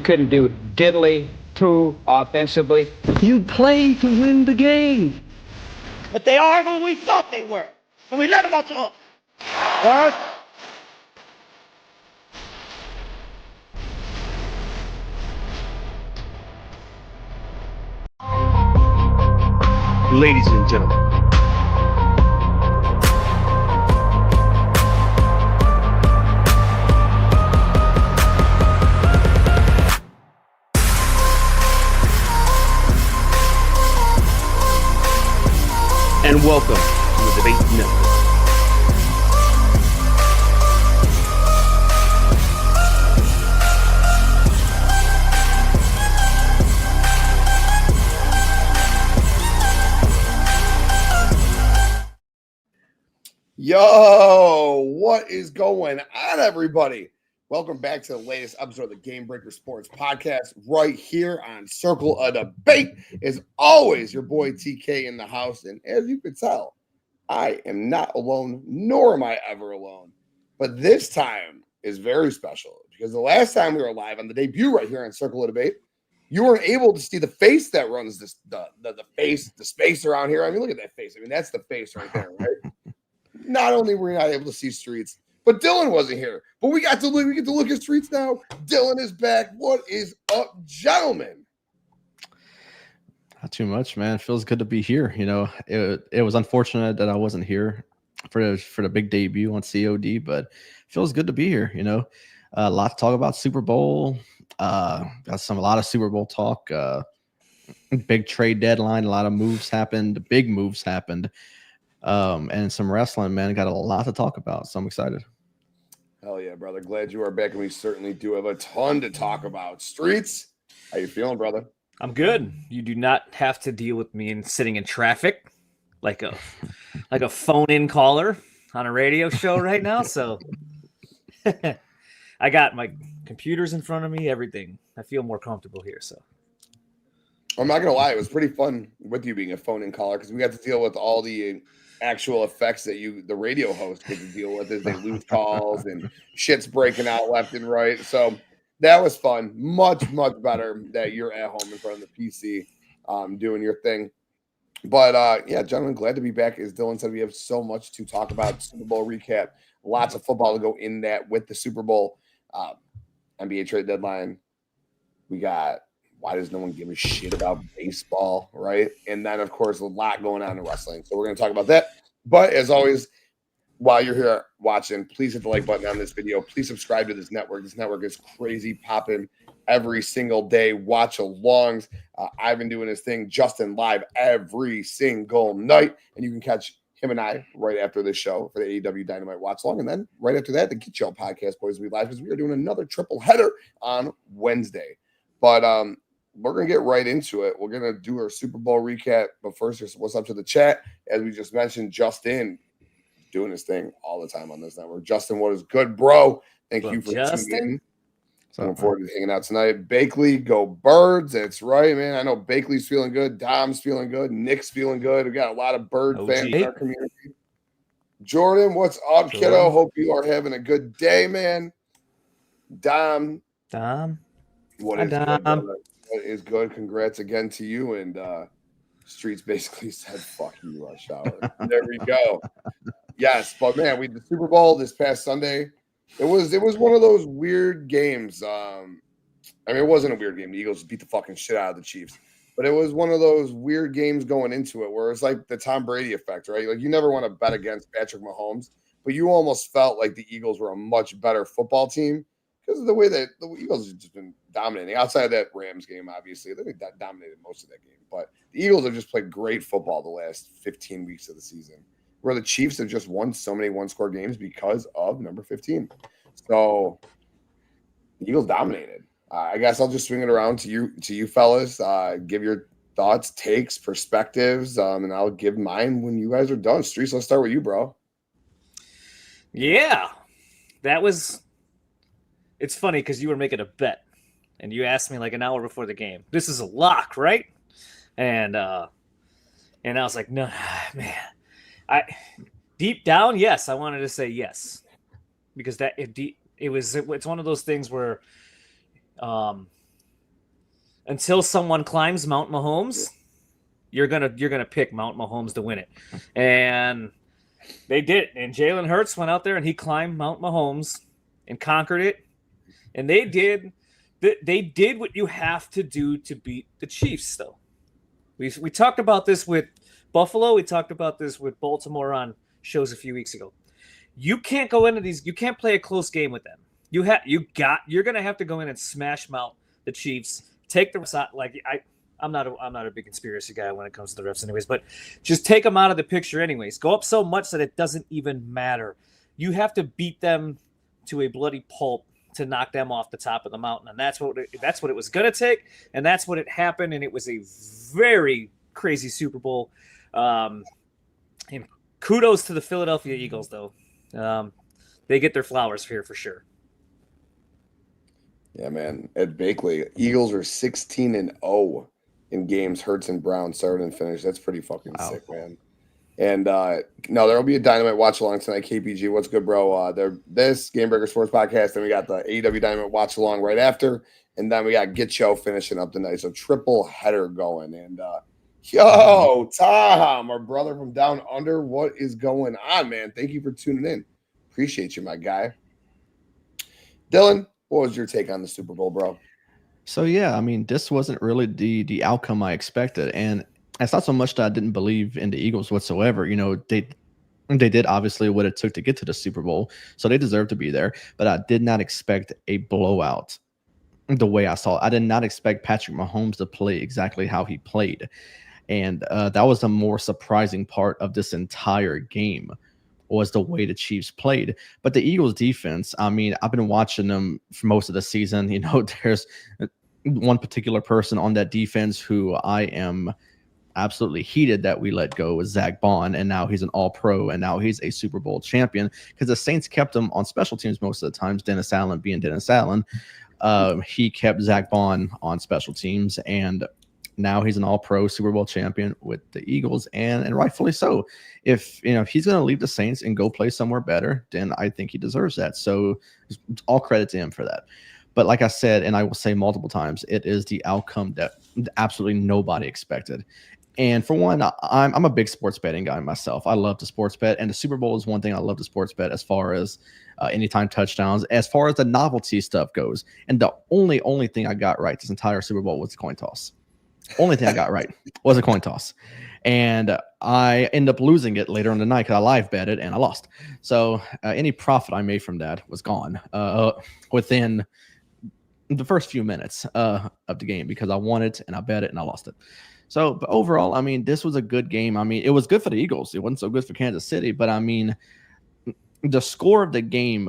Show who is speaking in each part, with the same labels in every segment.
Speaker 1: couldn't do diddly poo offensively.
Speaker 2: You play to win the game.
Speaker 3: But they are who we thought they were. And we let them off the hook. All right?
Speaker 2: Ladies and gentlemen, and welcome to the Debate Network.
Speaker 4: Yo, what is going on, everybody? Welcome back to the latest episode of the Game Breaker Sports Podcast right here on Circle of Debate. As always, your boy TK in the house. And as you can tell, I am not alone, nor am I ever alone. But this time is very special because the last time we were live on the debut right here on Circle of Debate, you weren't able to see the face that runs this, the space around here. I mean, look at that face. I mean, that's the face right there, right? Not only were we not able to see Streetz, but Dylan wasn't here. But we get to look at Streetz now. Dylan is back. What is up, gentlemen?
Speaker 5: Not too much, man. It feels good to be here. You know, it was unfortunate that I wasn't here for the big debut on COD, but it feels good to be here. You know, a lot to talk about. Super Bowl. Got a lot of Super Bowl talk. Big trade deadline. A lot of moves happened. Big moves happened. And some wrestling, man. Got a lot to talk about, so I'm excited.
Speaker 4: Hell yeah, brother. Glad you are back, and we certainly do have a ton to talk about. Streetz, how you feeling, brother?
Speaker 6: I'm good. You do not have to deal with me sitting in traffic like a phone-in caller on a radio show right now. So I got my computers in front of me, everything. I feel more comfortable here. So
Speaker 4: I'm not gonna lie, it was pretty fun with you being a phone-in caller because we got to deal with all the actual effects that the radio host get to deal with as they lose calls and shit's breaking out left and right. So that was fun. Much better that you're at home in front of the PC doing your thing. But yeah, gentlemen, glad to be back. As Dylan said, we have so much to talk about. Super Bowl recap, lots of football to go in that with the Super Bowl. NBA trade deadline. We got why does no one give a shit about baseball, right? And then, of course, a lot going on in wrestling. So we're going to talk about that. But as always, while you're here watching, please hit the like button on this video. Please subscribe to this network. This network is crazy popping every single day. Watch alongs. I've been doing this thing, Justin, live every single night. And you can catch him and I right after this show for the AEW Dynamite Watch Along. And then right after that, the Get Y'all Podcast Boys will be live because we are doing another triple header on Wednesday. But we're going to get right into it. We're going to do our Super Bowl recap. But first, here's what's up to the chat. As we just mentioned, Justin doing his thing all the time on this network. Justin, what is good, bro? Thank you for tuning in. Looking forward to hanging out tonight. Bakley, go Birds. That's right, man. I know Bakley's feeling good. Dom's feeling good. Nick's feeling good. We got a lot of Bird fans in our community. Jordan, what's up, kiddo? Hope you are having a good day, man. Dom. What is good, brother? What is good? Congrats again to you. And Streetz basically said, fuck you, Rush Hour. There we go. Yes, but man, the Super Bowl this past Sunday, it was one of those weird games. I mean, it wasn't a weird game. The Eagles beat the fucking shit out of the Chiefs. But it was one of those weird games going into it where it's like the Tom Brady effect, right? Like you never want to bet against Patrick Mahomes, but you almost felt like the Eagles were a much better football team because of the way that the Eagles have just been dominating. Outside of that Rams game, obviously, they dominated most of that game. But the Eagles have just played great football the last 15 weeks of the season, where the Chiefs have just won so many one-score games because of number 15. So the Eagles dominated. I guess I'll just swing it around to you fellas. Give your thoughts, takes, perspectives, and I'll give mine when you guys are done. Streetz, let's start with you, bro.
Speaker 6: Yeah, that was – it's funny because you were making a bet, and you asked me like an hour before the game, this is a lock, right? And I was like, no, man. Deep down, yes, I wanted to say yes. Because it's one of those things where until someone climbs Mount Mahomes, you're gonna pick Mount Mahomes to win it, and they did. And Jalen Hurts went out there and he climbed Mount Mahomes and conquered it, and they did what you have to do to beat the Chiefs. Though we talked about this with Buffalo, we talked about this with Baltimore on shows a few weeks ago. You can't go into these. You can't play a close game with them. You're gonna have to go in and smash mount the Chiefs. Take the shot. I'm not a big conspiracy guy when it comes to the refs, anyways. But just take them out of the picture, anyways. Go up so much that it doesn't even matter. You have to beat them to a bloody pulp to knock them off the top of the mountain, and that's what it was gonna take, and that's what it happened. And it was a very crazy Super Bowl. And kudos to the Philadelphia Eagles, though. They get their flowers here for sure.
Speaker 4: Yeah, man. Ed Bakley, Eagles are 16-0 in games Hurts and Brown started and finished. That's pretty fucking sick, man. And no, there will be a Dynamite watch along tonight. KPG, what's good, bro? This Game Breaker Sports Podcast, then we got the AEW Dynamite watch along right after, and then we got Get Show finishing up tonight. So triple header going. And yo, Tom, our brother from down under, what is going on, man? Thank you for tuning in. Appreciate you, my guy. Dylan, what was your take on the Super Bowl, bro?
Speaker 5: So yeah, I mean, this wasn't really the outcome I expected, and it's not so much that I didn't believe in the Eagles whatsoever. You know, they did obviously what it took to get to the Super Bowl, so they deserve to be there. But I did not expect a blowout the way I saw it. I did not expect Patrick Mahomes to play exactly how he played, and that was the more surprising part of this entire game. Was the way the Chiefs played. But the Eagles defense, I mean, I've been watching them for most of the season. You know, there's one particular person on that defense who I am absolutely heated that we let go was Zach Bond, and now he's an all-pro, and now he's a Super Bowl champion because the Saints kept him on special teams most of the times, Dennis Allen being Dennis Allen. He kept Zach Bond on special teams, and now he's an all-pro Super Bowl champion with the Eagles, and rightfully so. If he's going to leave the Saints and go play somewhere better, then I think he deserves that. So all credit to him for that. But like I said, and I will say multiple times, it is the outcome that absolutely nobody expected. And for one, I'm a big sports betting guy myself. I love to sports bet, and the Super Bowl is one thing I love to sports bet as far as anytime touchdowns, as far as the novelty stuff goes. And the only thing I got right this entire Super Bowl was the coin toss. Only thing I got right was a coin toss. And I ended up losing it later in the night because I live betted and I lost. So any profit I made from that was gone within the first few minutes of the game because I won it and I bet it and I lost it. So, but overall, I mean, this was a good game. I mean, it was good for the Eagles. It wasn't so good for Kansas City, but I mean, the score of the game,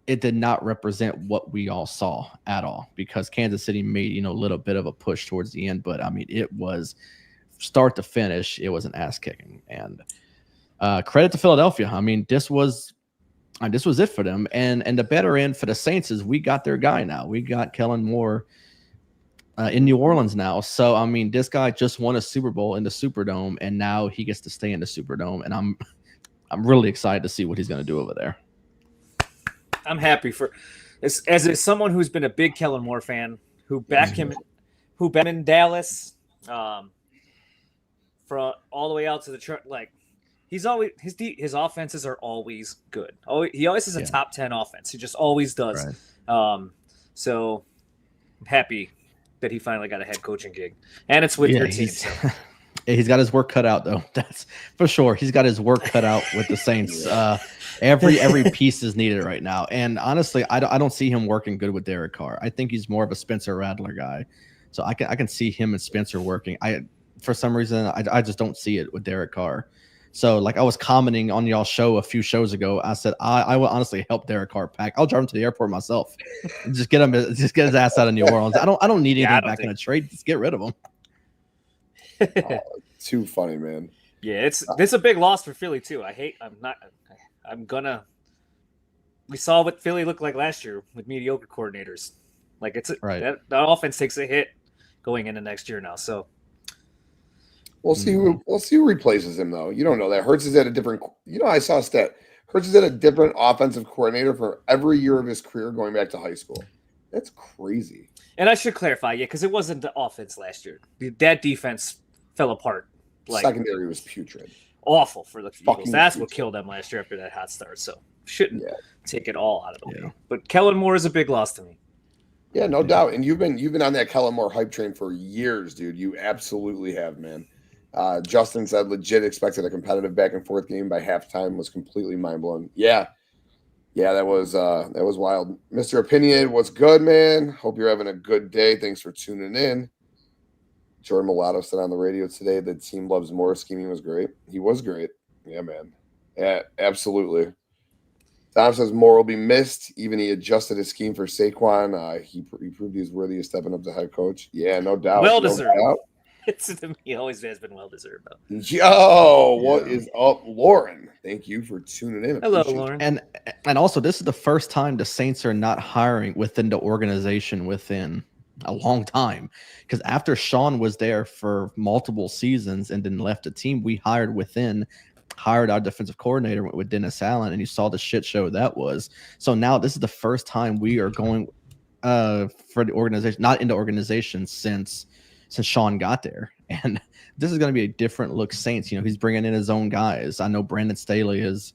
Speaker 5: it did not represent what we all saw at all because Kansas City made, a little bit of a push towards the end. But I mean, it was start to finish. It was an ass kicking, and credit to Philadelphia. I mean, this was it for them. And the better end for the Saints is we got their guy now. We got Kellen Moore in New Orleans now. So, I mean, this guy just won a Super Bowl in the Superdome, and now he gets to stay in the Superdome. And I'm really excited to see what he's going to do over there.
Speaker 6: I'm happy for as someone who's been a big Kellen Moore fan, who backed him in Dallas, from all the way out to the like he's always his offenses are always good. He always has a top 10 offense. He just always does. Right. So I'm happy that he finally got a head coaching gig, and it's with your team. So.
Speaker 5: He's got his work cut out, though. That's for sure. He's got his work cut out with the Saints. Every piece is needed right now. And honestly, I don't see him working good with Derek Carr. I think he's more of a Spencer Rattler guy. So I can see him and Spencer working. For some reason, I just don't see it with Derek Carr. So like I was commenting on y'all's show a few shows ago, I said I will honestly help Derek Carr pack. I'll drive him to the airport myself. Just get his ass out of New Orleans. I don't need anything back in a trade. Just get rid of him.
Speaker 4: Oh, too funny, man.
Speaker 6: Yeah, it's a big loss for Philly too. We saw what Philly looked like last year with mediocre coordinators. Like that offense takes a hit going into next year now. So
Speaker 4: we'll see who replaces him though. You don't know that. Hurts is at a different. I saw a stat. Hurts is at a different offensive coordinator for every year of his career going back to high school. That's crazy.
Speaker 6: And I should clarify, because it wasn't the offense last year. That defense fell apart.
Speaker 4: Secondary was putrid.
Speaker 6: Awful for the Eagles.
Speaker 4: Fucking
Speaker 6: That's
Speaker 4: putrid.
Speaker 6: what killed them last year after that hot start. So shouldn't
Speaker 4: Yeah.
Speaker 6: take it all out of the way. But Kellen Moore is a big loss to me.
Speaker 4: Yeah, no doubt. And you've been on that Kellen Moore hype train for years, dude. You absolutely have, man. Justin said legit expected a competitive back and forth game by halftime, was completely mind blown. Yeah, that was wild. Mr. Opinion, what's good, man? Hope you're having a good day. Thanks for tuning in. Jordan Mulatto said on the radio today that team loves Moore. Scheming was great. He was great. Yeah, man. Yeah, absolutely. Tom says Moore will be missed. Even he adjusted his scheme for Saquon. He proved he's worthy of stepping up to head coach. Yeah, no doubt.
Speaker 6: Well deserved.
Speaker 4: No doubt.
Speaker 6: He always has been well deserved, though.
Speaker 4: Yo, what is up, Lauren? Thank you for tuning in.
Speaker 6: Hello,
Speaker 4: Appreciate
Speaker 6: Lauren.
Speaker 5: And also, this is the first time the Saints are not hiring within the organization within a long time. Because after Sean was there for multiple seasons and then left the team, we hired our defensive coordinator with Dennis Allen, and you saw the shit show that was. So now this is the first time we are going for the organization, not in the organization since Sean got there. And this is going to be a different look Saints. You know, he's bringing in his own guys. I know Brandon Staley is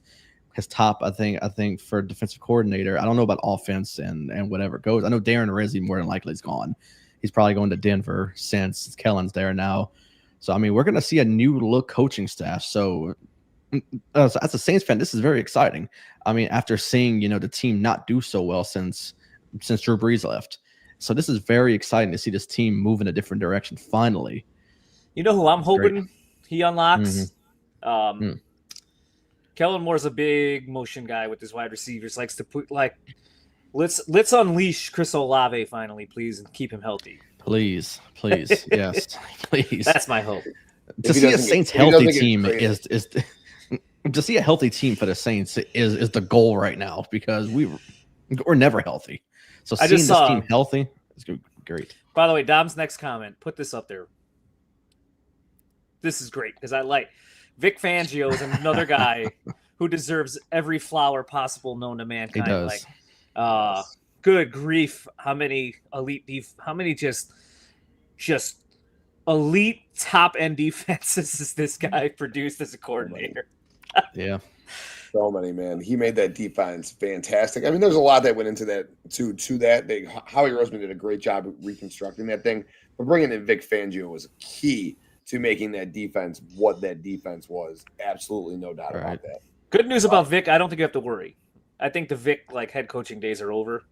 Speaker 5: his top, I think for defensive coordinator. I don't know about offense and whatever goes. I know Darren Rizzi more than likely is gone. He's probably going to Denver since Kellen's there now. So, I mean, we're going to see a new look coaching staff. So as a Saints fan, this is very exciting. I mean, after seeing, the team not do so well since Drew Brees left. So this is very exciting to see this team move in a different direction finally.
Speaker 6: You know who I'm hoping he unlocks?
Speaker 5: Mm-hmm.
Speaker 6: Kellen Moore's a big motion guy with his wide receivers. Likes to put let's unleash Chris Olave finally, please, and keep him healthy.
Speaker 5: Please, yes, please.
Speaker 6: That's my hope.
Speaker 5: To see a Saints healthy team is to see a healthy team for the Saints is the goal right now, because we're never healthy. So seeing this team healthy is great.
Speaker 6: By the way, Dom's next comment, put this up there. This is great because I like Vic Fangio is another guy who deserves every flower possible known to mankind.
Speaker 5: He does.
Speaker 6: Good grief, how many just elite top end defenses has this guy produced as a coordinator?
Speaker 5: Yeah.
Speaker 4: So many, man. He made that defense fantastic. I mean, there's a lot that went into that to that. Howie Roseman did a great job of reconstructing that thing, but bringing in Vic Fangio was key to making that defense what that defense was. Absolutely no doubt about that.
Speaker 6: Good news about Vic. I don't think you have to worry. I think the Vic head coaching days are over.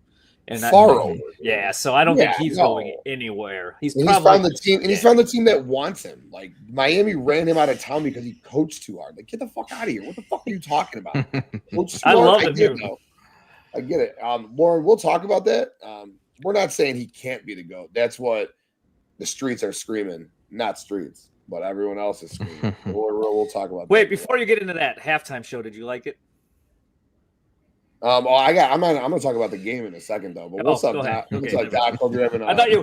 Speaker 6: And
Speaker 4: far over.
Speaker 6: Yeah, so I don't think he's going anywhere. He's
Speaker 4: found the team, and he's found the team that wants him. Like Miami ran him out of town because he coached too hard. Like, get the fuck out of here! What the fuck are you talking about?
Speaker 6: I love him.
Speaker 4: I get it. Lauren, we'll talk about that. We're not saying he can't be the GOAT. That's what the streets are screaming. Not streets, but everyone else is screaming. We'll talk about that.
Speaker 6: Wait, before you get into that halftime show, did you like it?
Speaker 4: I'm gonna talk about the game in a second though. But what's up, Doc? What's up, Doc? Hope you're having
Speaker 6: I thought you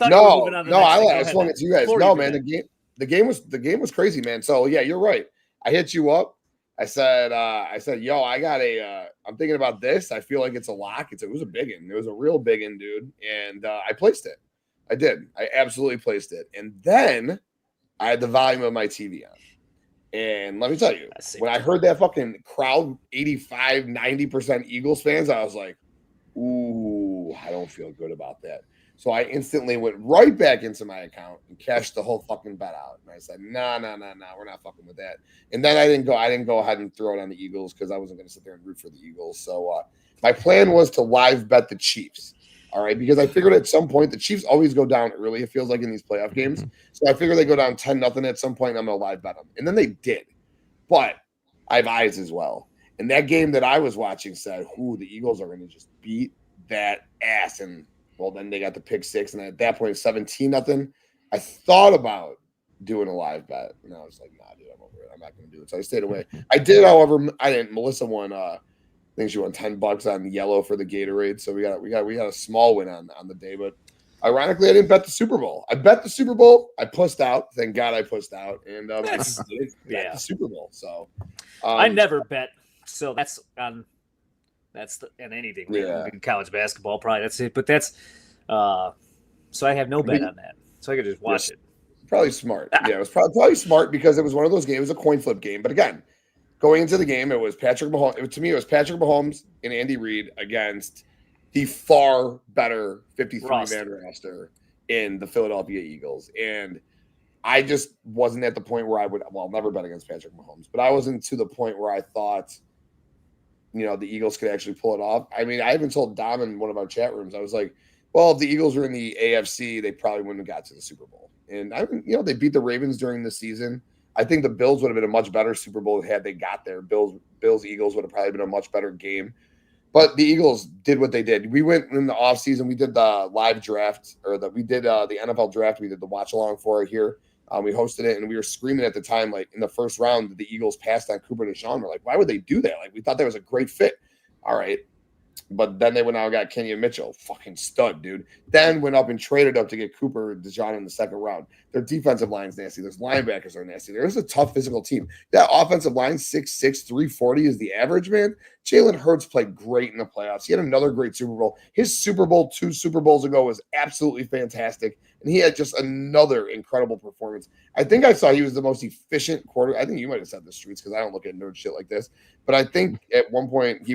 Speaker 4: no,
Speaker 6: were moving on to
Speaker 4: I just wanted to you guys. No, man, the game was crazy, man. So yeah, you're right. I hit you up. I said, yo, I got I'm thinking about this. I feel like it's a lock. It was a big one. It was a real big one, dude. And I placed it. I did. I absolutely placed it. And then I had the volume of my TV on. And let me tell you, when I heard that fucking crowd, 85, 90% Eagles fans, I was like, ooh, I don't feel good about that. So I instantly went right back into my account and cashed the whole fucking bet out. And I said, nah, we're not fucking with that. And then I didn't go ahead and throw it on the Eagles because I wasn't going to sit there and root for the Eagles. So my plan was to live bet the Chiefs. All right, because I figured at some point the Chiefs always go down early, it feels like, in these playoff games. So I figured they go down 10-0 at some point, and I'm going to live bet them. And then they did. But I have eyes as well. And that game that I was watching said, the Eagles are going to just beat that ass. And, well, then they got the pick six. And at that point, 17-0. I thought about doing a live bet. And I was like, nah, dude, I'm over it. I'm not going to do it. So I stayed away. I did, however, I didn't. Melissa won I think she won $10 on yellow for the Gatorade. So we got a small win on the day. But ironically, I didn't bet the Super Bowl. I bet the Super Bowl. I pussed out. Thank God I pussed out. And I bet the Super Bowl. So
Speaker 6: I never bet. So that's on That's and anything.
Speaker 4: Yeah.
Speaker 6: In college basketball, probably that's it. But that's so I have no bet on that. So I could just watch it.
Speaker 4: Probably smart. Yeah, it was probably smart because it was one of those games. It was a coin flip game. But again, going into the game, it was Patrick Mahomes. To me, it was Patrick Mahomes and Andy Reid against the far better 53-man roster in the Philadelphia Eagles. And I just wasn't at the point where I would, well, I'll never bet against Patrick Mahomes, but I wasn't to the point where I thought, the Eagles could actually pull it off. I mean, I even told Dom in one of our chat rooms, I was like, well, if the Eagles were in the AFC, they probably wouldn't have got to the Super Bowl. And they beat the Ravens during the season. I think the Bills would have been a much better Super Bowl had they got there. Bills Eagles would have probably been a much better game. But the Eagles did what they did. We went in the offseason. We did the live draft, we did the NFL draft. We did the watch along for it here. We hosted it, and we were screaming at the time, like in the first round, that the Eagles passed on Cooper DeShawn. We're like, why would they do that? Like, we thought that was a great fit. All right. But then they went out and got Kenyon Mitchell. Fucking stud, dude. Then went up and traded up to get Cooper DeShawn in the second round. Their defensive line's nasty. Their linebackers are nasty. There's a tough physical team. That offensive line, 6'6", 340 is the average, man. Jalen Hurts played great in the playoffs. He had another great Super Bowl. His Super Bowl 2 Super Bowls ago was absolutely fantastic. And he had just another incredible performance. I think I saw he was the most efficient quarter. I think you might have said the Streets because I don't look at nerd shit like this. But I think at one point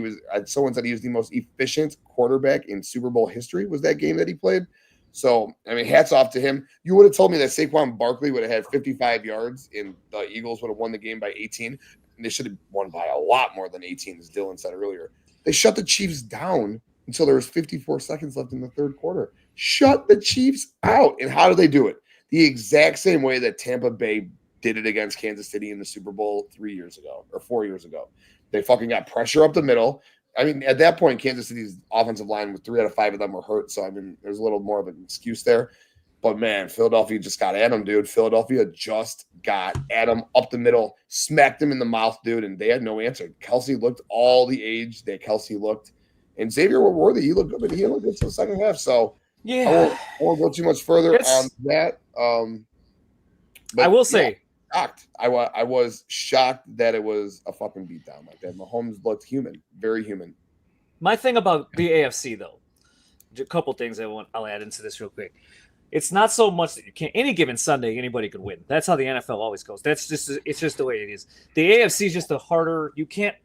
Speaker 4: someone said he was the most efficient quarterback in Super Bowl history was that game that he played. So, I mean, hats off to him. You would have told me that Saquon Barkley would have had 55 yards and the Eagles would have won the game by 18. And they should have won by a lot more than 18, as Dylan said earlier. They shut the Chiefs down until there was 54 seconds left in the third quarter. Shut the Chiefs out. And how do they do it? The exact same way that Tampa Bay did it against Kansas City in the Super Bowl 4 years ago. They fucking got pressure up the middle. I mean, at that point, Kansas City's offensive line, with 3 out of 5 of them were hurt. So, I mean, there's a little more of an excuse there. But, man, Philadelphia just got at him, dude. Philadelphia just got at him up the middle, smacked him in the mouth, dude, and they had no answer. Kelsey looked all the age that Kelsey looked. And Xavier Worthy, he looked good, but he looked good to the second half. So,
Speaker 6: yeah,
Speaker 4: I won't go too much further on that. But
Speaker 6: I will say,
Speaker 4: shocked. I was shocked that it was a fucking beatdown like that. Mahomes looked human, very human.
Speaker 6: my thing about the AFC, though, a couple things I'll add into this real quick. It's not so much that you can't. Any given Sunday, anybody could win. That's how the NFL always goes. It's just the way it is. The AFC is just a harder. You can't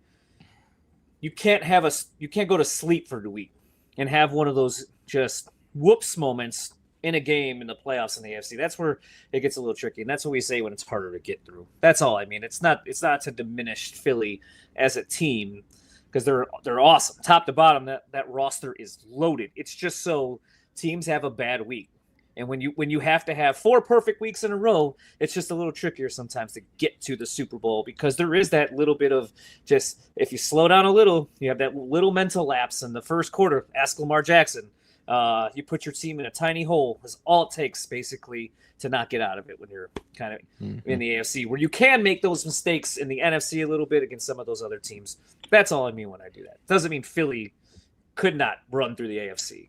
Speaker 6: go to sleep for the week and have one of those just whoops moments in a game in the playoffs in the AFC. That's where it gets a little tricky, and that's what we say when it's harder to get through. That's all I mean. It's not to diminish Philly as a team because they're awesome, top to bottom. That roster is loaded. It's just so teams have a bad week. And when you have to have 4 perfect weeks in a row, it's just a little trickier sometimes to get to the Super Bowl because there is that little bit of just, if you slow down a little, you have that little mental lapse in the first quarter. Ask Lamar Jackson. You put your team in a tiny hole. That's all it takes basically to not get out of it when you're kind of in the AFC, where you can make those mistakes in the NFC a little bit against some of those other teams. That's all I mean when I do that. Doesn't mean Philly could not run through the AFC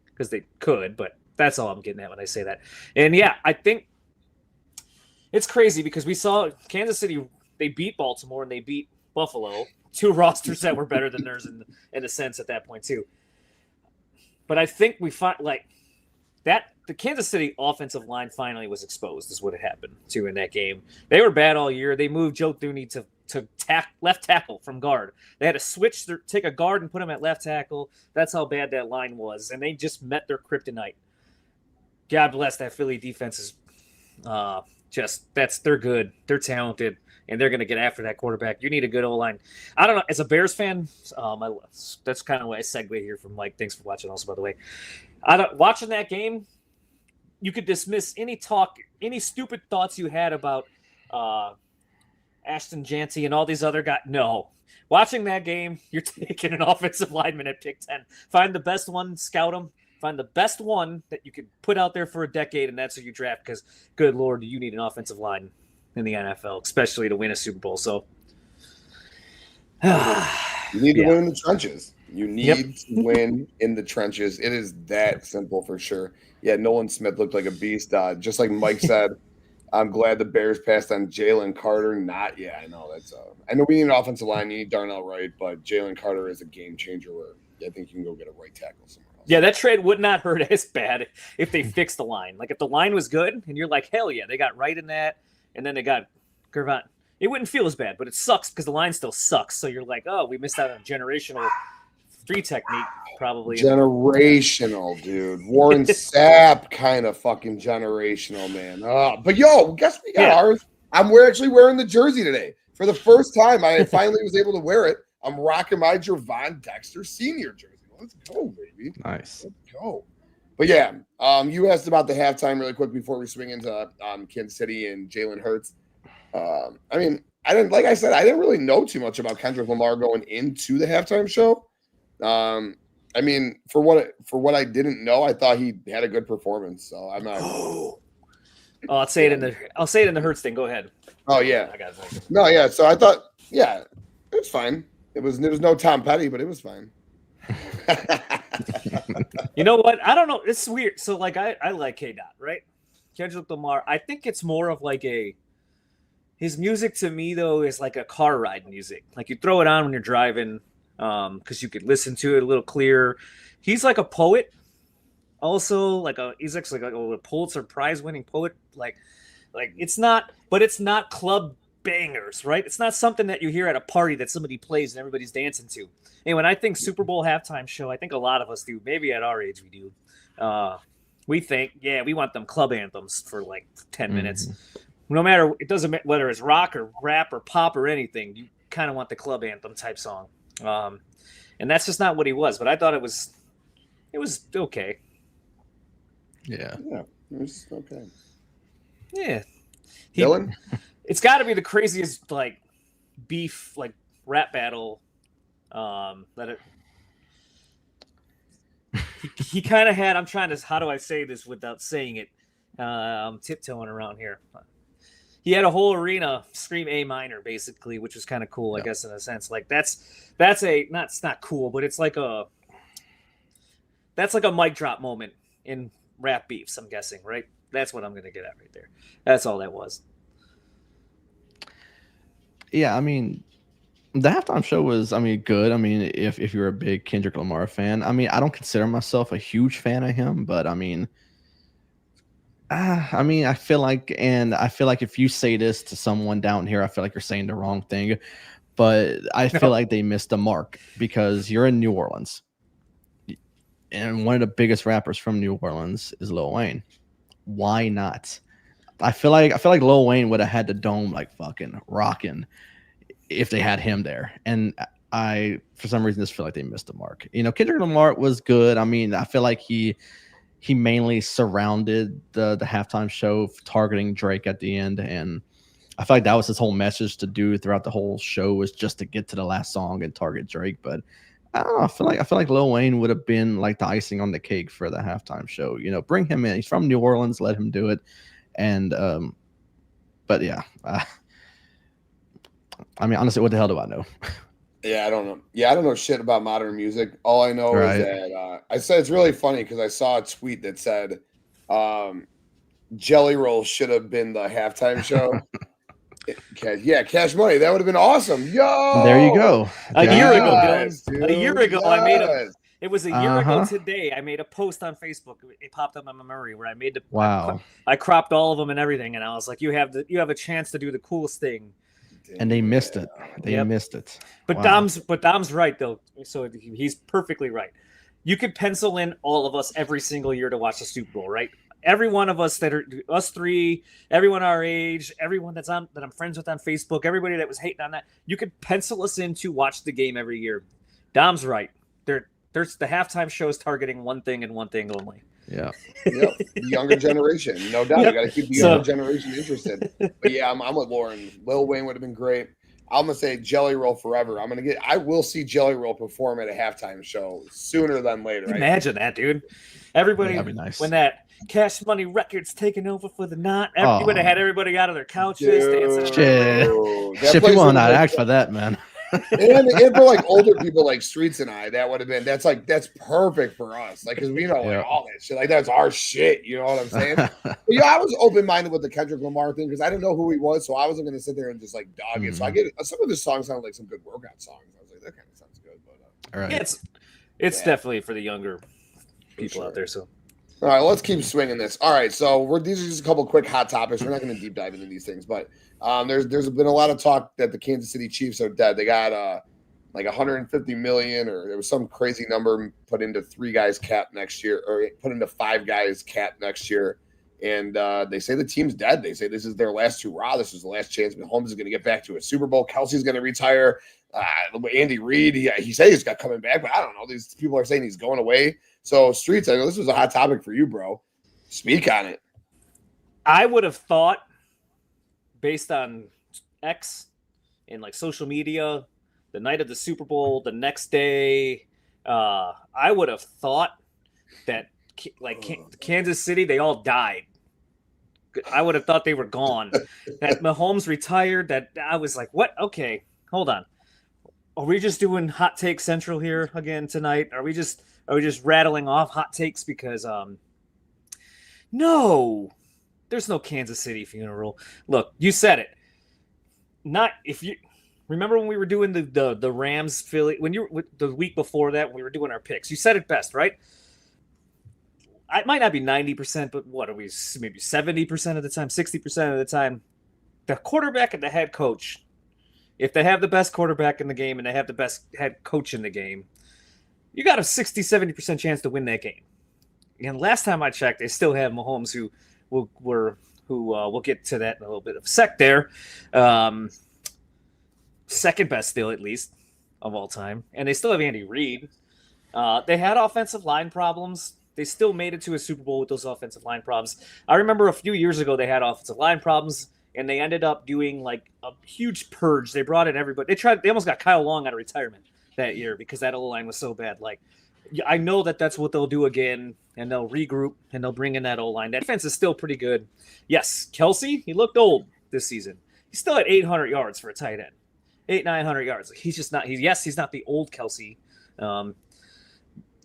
Speaker 6: because they could, but that's all I'm getting at when I say that. And yeah, I think it's crazy because we saw Kansas City, they beat Baltimore and they beat Buffalo, 2 rosters that were better than theirs in a sense at that point too. But I think we find like that the Kansas City offensive line finally was exposed is what had happened too in that game. They were bad all year. They moved Joe Thuney to left tackle from guard. They had to take a guard and put him at left tackle. That's how bad that line was. And they just met their kryptonite. God bless that Philly defense is they're good. They're talented, and they're going to get after that quarterback. You need a good O-line. I don't know. As a Bears fan, that's kind of why I segue here from Mike. Thanks for watching also, by the way. Watching that game, you could dismiss any stupid thoughts you had about Ashton Janty and all these other guys. No. Watching that game, you're taking an offensive lineman at pick 10. Find the best one, scout him. Find the best one that you could put out there for a decade, and that's who you draft because, good Lord, you need an offensive line in the NFL, especially to win a Super Bowl. So
Speaker 4: you need to win in the trenches. You need to win in the trenches. It is that simple for sure. Yeah, Nolan Smith looked like a beast. Just like Mike said, I'm glad the Bears passed on Jalen Carter. Not, yeah, I know that's. I know we need an offensive line. You need Darnell Wright, but Jalen Carter is a game changer. Where I think you can go get a right tackle somewhere else.
Speaker 6: Yeah, that trade would not hurt as bad if they fixed the line. Like if the line was good, and you're like, hell yeah, they got Wright in that, and then they got Gervon. It wouldn't feel as bad, but it sucks because the line still sucks. So you're like, oh, we missed out on a generational 3 technique, probably.
Speaker 4: Generational, dude. Warren Sapp kind of fucking generational, man. But yo, guess we got ours. We're actually wearing the jersey today. For the first time, I finally was able to wear it. I'm rocking my Gervon Dexter Senior jersey. Let's go, baby.
Speaker 5: Nice.
Speaker 4: Let's go. But yeah, you asked about the halftime really quick before we swing into Kansas City and Jalen Hurts. I mean, I didn't really know too much about Kendrick Lamar going into the halftime show. I mean, for what I didn't know, I thought he had a good performance. So I'm not.
Speaker 6: I'll say it in the Hurts thing. Go ahead.
Speaker 4: Oh yeah.
Speaker 6: I got it.
Speaker 4: No, yeah. So I thought, yeah, it was fine. There was no Tom Petty, but it was fine.
Speaker 6: You know what? I don't know. It's weird. So like, I like K Dot, right? Kendrick Lamar. I think it's more of like his music to me though is like a car ride music. Like you throw it on when you're driving. Because you could listen to it a little clearer. He's like a poet, also he's actually like a Pulitzer Prize winning poet. Like it's not club bangers, right? It's not something that you hear at a party that somebody plays and everybody's dancing to. And when I think Super Bowl halftime show, I think a lot of us do. Maybe at our age we do. We think, yeah, we want them club anthems for like 10 minutes. No matter, it doesn't matter whether it's rock or rap or pop or anything. You kind of want the club anthem type song. And that's just not what he was, but I thought it was okay.
Speaker 4: Yeah, it was okay.
Speaker 6: Yeah,
Speaker 4: Dylan,
Speaker 6: it's got to be the craziest like beef like rap battle. He kind of had. I'm trying to. How do I say this without saying it? I'm tiptoeing around here. He had a whole arena scream A minor, basically, which was kind of cool, I guess, in a sense. Like it's not cool, but it's like that's like a mic drop moment in rap beefs, I'm guessing, right? That's what I'm gonna get at right there. That's all that was.
Speaker 5: Yeah, I mean, the halftime show was, good. I mean, if you're a big Kendrick Lamar fan, I mean, I don't consider myself a huge fan of him, but I feel like if you say this to someone down here, I feel like you're saying the wrong thing. But I feel like they missed the mark because you're in New Orleans, and one of the biggest rappers from New Orleans is Lil Wayne. Why not? I feel like Lil Wayne would have had the dome like fucking rocking if they had him there. And I, for some reason, just feel like they missed the mark. You know, Kendrick Lamar was good. I mean, I feel like he mainly surrounded the halftime show targeting Drake at the end, and I feel like that was his whole message to do throughout the whole show, was just to get to the last song and target Drake. But I don't know. I feel like Lil Wayne would have been like the icing on the cake for the halftime show. You know, bring him in. He's from New Orleans. Let him do it. And but yeah, I mean, honestly, what the hell do I know?
Speaker 4: Yeah, I don't know. Yeah, I don't know shit about modern music. All I know is that I said it's really funny because I saw a tweet that said Jelly Roll should have been the halftime show. Yeah, Cash Money. That would have been awesome. Yo,
Speaker 5: there you go.
Speaker 6: A year ago, Dylan. A year ago, I made it was a year ago today. I made a post on Facebook. It popped up in my memory where I made the I cropped all of them and everything, and I was like, "You have a chance to do the coolest thing."
Speaker 5: And they missed it. They missed it.
Speaker 6: But Dom's right though. So he's perfectly right. You could pencil in all of us every single year to watch the Super Bowl, right? Every one of us that are us three, everyone our age, everyone that I'm friends with on Facebook, everybody that was hating on that, you could pencil us in to watch the game every year. Dom's right. There's the halftime show is targeting one thing and one thing only.
Speaker 5: Yeah.
Speaker 4: Yep. Younger generation, no doubt. You got to keep the younger generation interested. But yeah, I'm with Lauren. Lil Wayne would have been great. I'm gonna say Jelly Roll forever. I will see Jelly Roll perform at a halftime show sooner than later.
Speaker 6: Imagine that, dude. Everybody,
Speaker 5: that'd be nice.
Speaker 6: When that Cash Money Records taking over for the night, you would have had everybody out of their couches dancing.
Speaker 5: Shit, people will not act for that, man.
Speaker 4: and for like older people like Streetz and I, that would have been that's perfect for us. Like, because we know like all that shit. Like, that's our shit. You know what I'm saying? But yeah, I was open minded with the Kendrick Lamar thing because I didn't know who he was, so I wasn't gonna sit there and just like dog it. So I get some of the songs sound like some good workout songs. I was like, that kind of sounds good. But
Speaker 5: All right.
Speaker 6: Yeah, it's definitely for the younger people out there. So
Speaker 4: all right, let's keep swinging this. All right, so these are just a couple quick hot topics. We're not going to deep dive into these things, but there's been a lot of talk that the Kansas City Chiefs are dead. They got like 150 million, or there was some crazy number put into 3 guys cap next year, or put into 5 guys cap next year, and they say the team's dead. They say this is their last hurrah. This is the last chance. Mahomes is going to get back to a Super Bowl. Kelsey's going to retire. Andy Reid, he said he's got coming back, but I don't know. These people are saying he's going away. So, Streetz, I know this was a hot topic for you, bro. Speak on it.
Speaker 6: I would have thought, based on X and like social media, the night of the Super Bowl, the next day, I would have thought that Kansas City, they all died. I would have thought they were gone. That Mahomes retired. That I was like, what? Okay, hold on. Are we just doing hot take central here again tonight? Are we just rattling off hot takes? Because no, there's no Kansas City funeral. Look, you said it. Not if you remember when we were doing the Rams Philly, when you the week before that, when we were doing our picks. You said it best, right? It might not be 90%, but what are we? Maybe 70% of the time, 60% of the time, the quarterback and the head coach. If they have the best quarterback in the game and they have the best head coach in the game, you got a 60-70% chance to win that game. And last time I checked, they still have Mahomes, who we'll get to that in a little bit of a sec there. Second best still, at least, of all time. And they still have Andy Reid. They had offensive line problems. They still made it to a Super Bowl with those offensive line problems. I remember a few years ago they had offensive line problems, and they ended up doing like a huge purge. They brought in everybody. They almost got Kyle Long out of retirement that year because that O-line was so bad. Like, I know that's what they'll do again, and they'll regroup and they'll bring in that O-line. That defense is still pretty good. Yes, Kelsey, he looked old this season. He's still at 800 yards for a tight end. 900 yards. He's just not. He's not the old Kelsey, or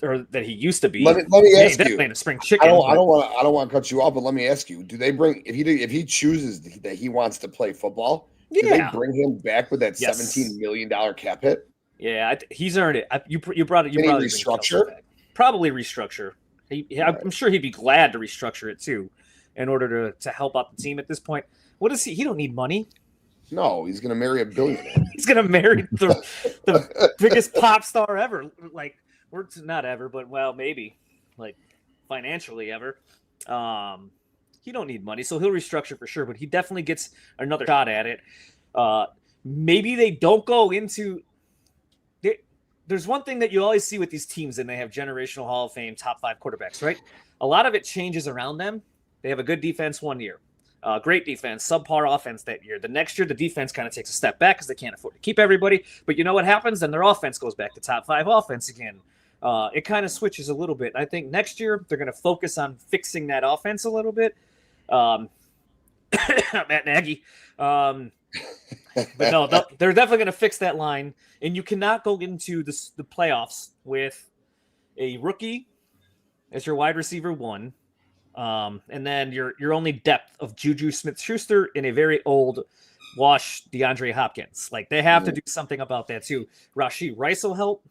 Speaker 6: that he used to be.
Speaker 4: Let me ask you.
Speaker 6: A spring chicken.
Speaker 4: I don't want to cut you off, but let me ask you: do they bring if he chooses that he wants to play football? Do they bring him back with that $17 million cap hit?
Speaker 6: Yeah, he's earned it. You brought it.
Speaker 4: Can he restructure?
Speaker 6: Probably restructure. I'm sure he'd be glad to restructure it too, in order to help out the team at this point. What is he? He don't need money.
Speaker 4: No, he's going to marry a billionaire.
Speaker 6: He's going to marry the biggest pop star ever. Like, we're not ever, but well, maybe like financially ever. He don't need money, so he'll restructure for sure. But he definitely gets another shot at it. Maybe they don't go into. There's one thing that you always see with these teams, and they have generational Hall of Fame top 5 quarterbacks, right? A lot of it changes around them. They have a good defense one year. Great defense, subpar offense that year. The next year, the defense kind of takes a step back because they can't afford to keep everybody. But you know what happens? Then their offense goes back to top 5 offense again. It kind of switches a little bit. I think next year they're going to focus on fixing that offense a little bit. Matt Nagy. But no, they're definitely going to fix that line. And you cannot go into the playoffs with a rookie as your wide receiver 1. And then your only depth of Juju Smith-Schuster in a very old wash DeAndre Hopkins. Like, they have to do something about that too. Rashee Rice will help.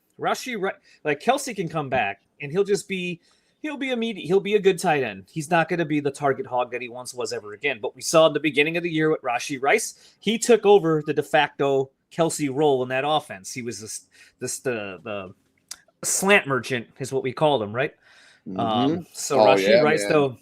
Speaker 6: Like, Kelsey can come back and he'll be a good tight end. He's not going to be the target hog that he once was ever again. But we saw in the beginning of the year with Rashee Rice, he took over the de facto Kelsey role in that offense. He was the slant merchant is what we called him, right? So Rashee Rice, though,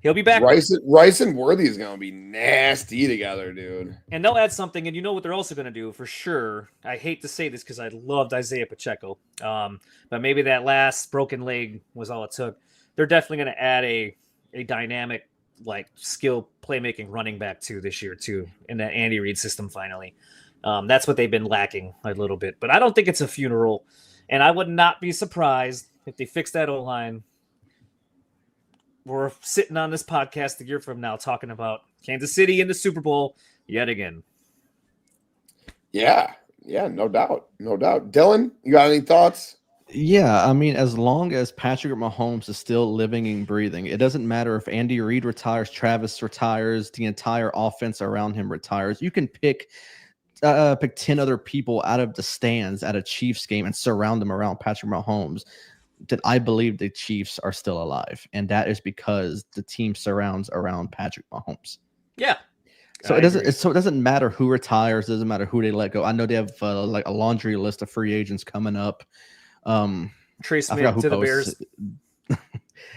Speaker 6: he'll be back.
Speaker 4: Rice and Worthy is going to be nasty together, dude.
Speaker 6: And they'll add something, and you know what they're also going to do for sure. I hate to say this because I loved Isaiah Pacheco, but maybe that last broken leg was all it took. They're definitely going to add a dynamic, like, skill playmaking running back too this year too in that Andy Reid system. Finally, that's what they've been lacking a little bit. But I don't think it's a funeral, and I would not be surprised if they fix that O-line. We're sitting on this podcast a year from now talking about Kansas City in the Super Bowl yet again.
Speaker 4: Yeah, Yeah, no doubt. No doubt. Dylan, you got any thoughts?
Speaker 5: Yeah, I mean, as long as Patrick Mahomes is still living and breathing, it doesn't matter if Andy Reid retires, Travis retires, the entire offense around him retires. You can pick 10 other people out of the stands at a Chiefs game and surround them around Patrick Mahomes. That I believe the Chiefs are still alive, and that is because the team surrounds around Patrick Mahomes.
Speaker 6: Yeah.
Speaker 5: So it doesn't matter who retires, it doesn't matter who they let go. I know they have like a laundry list of free agents coming up.
Speaker 6: Trey Smith to the Bears.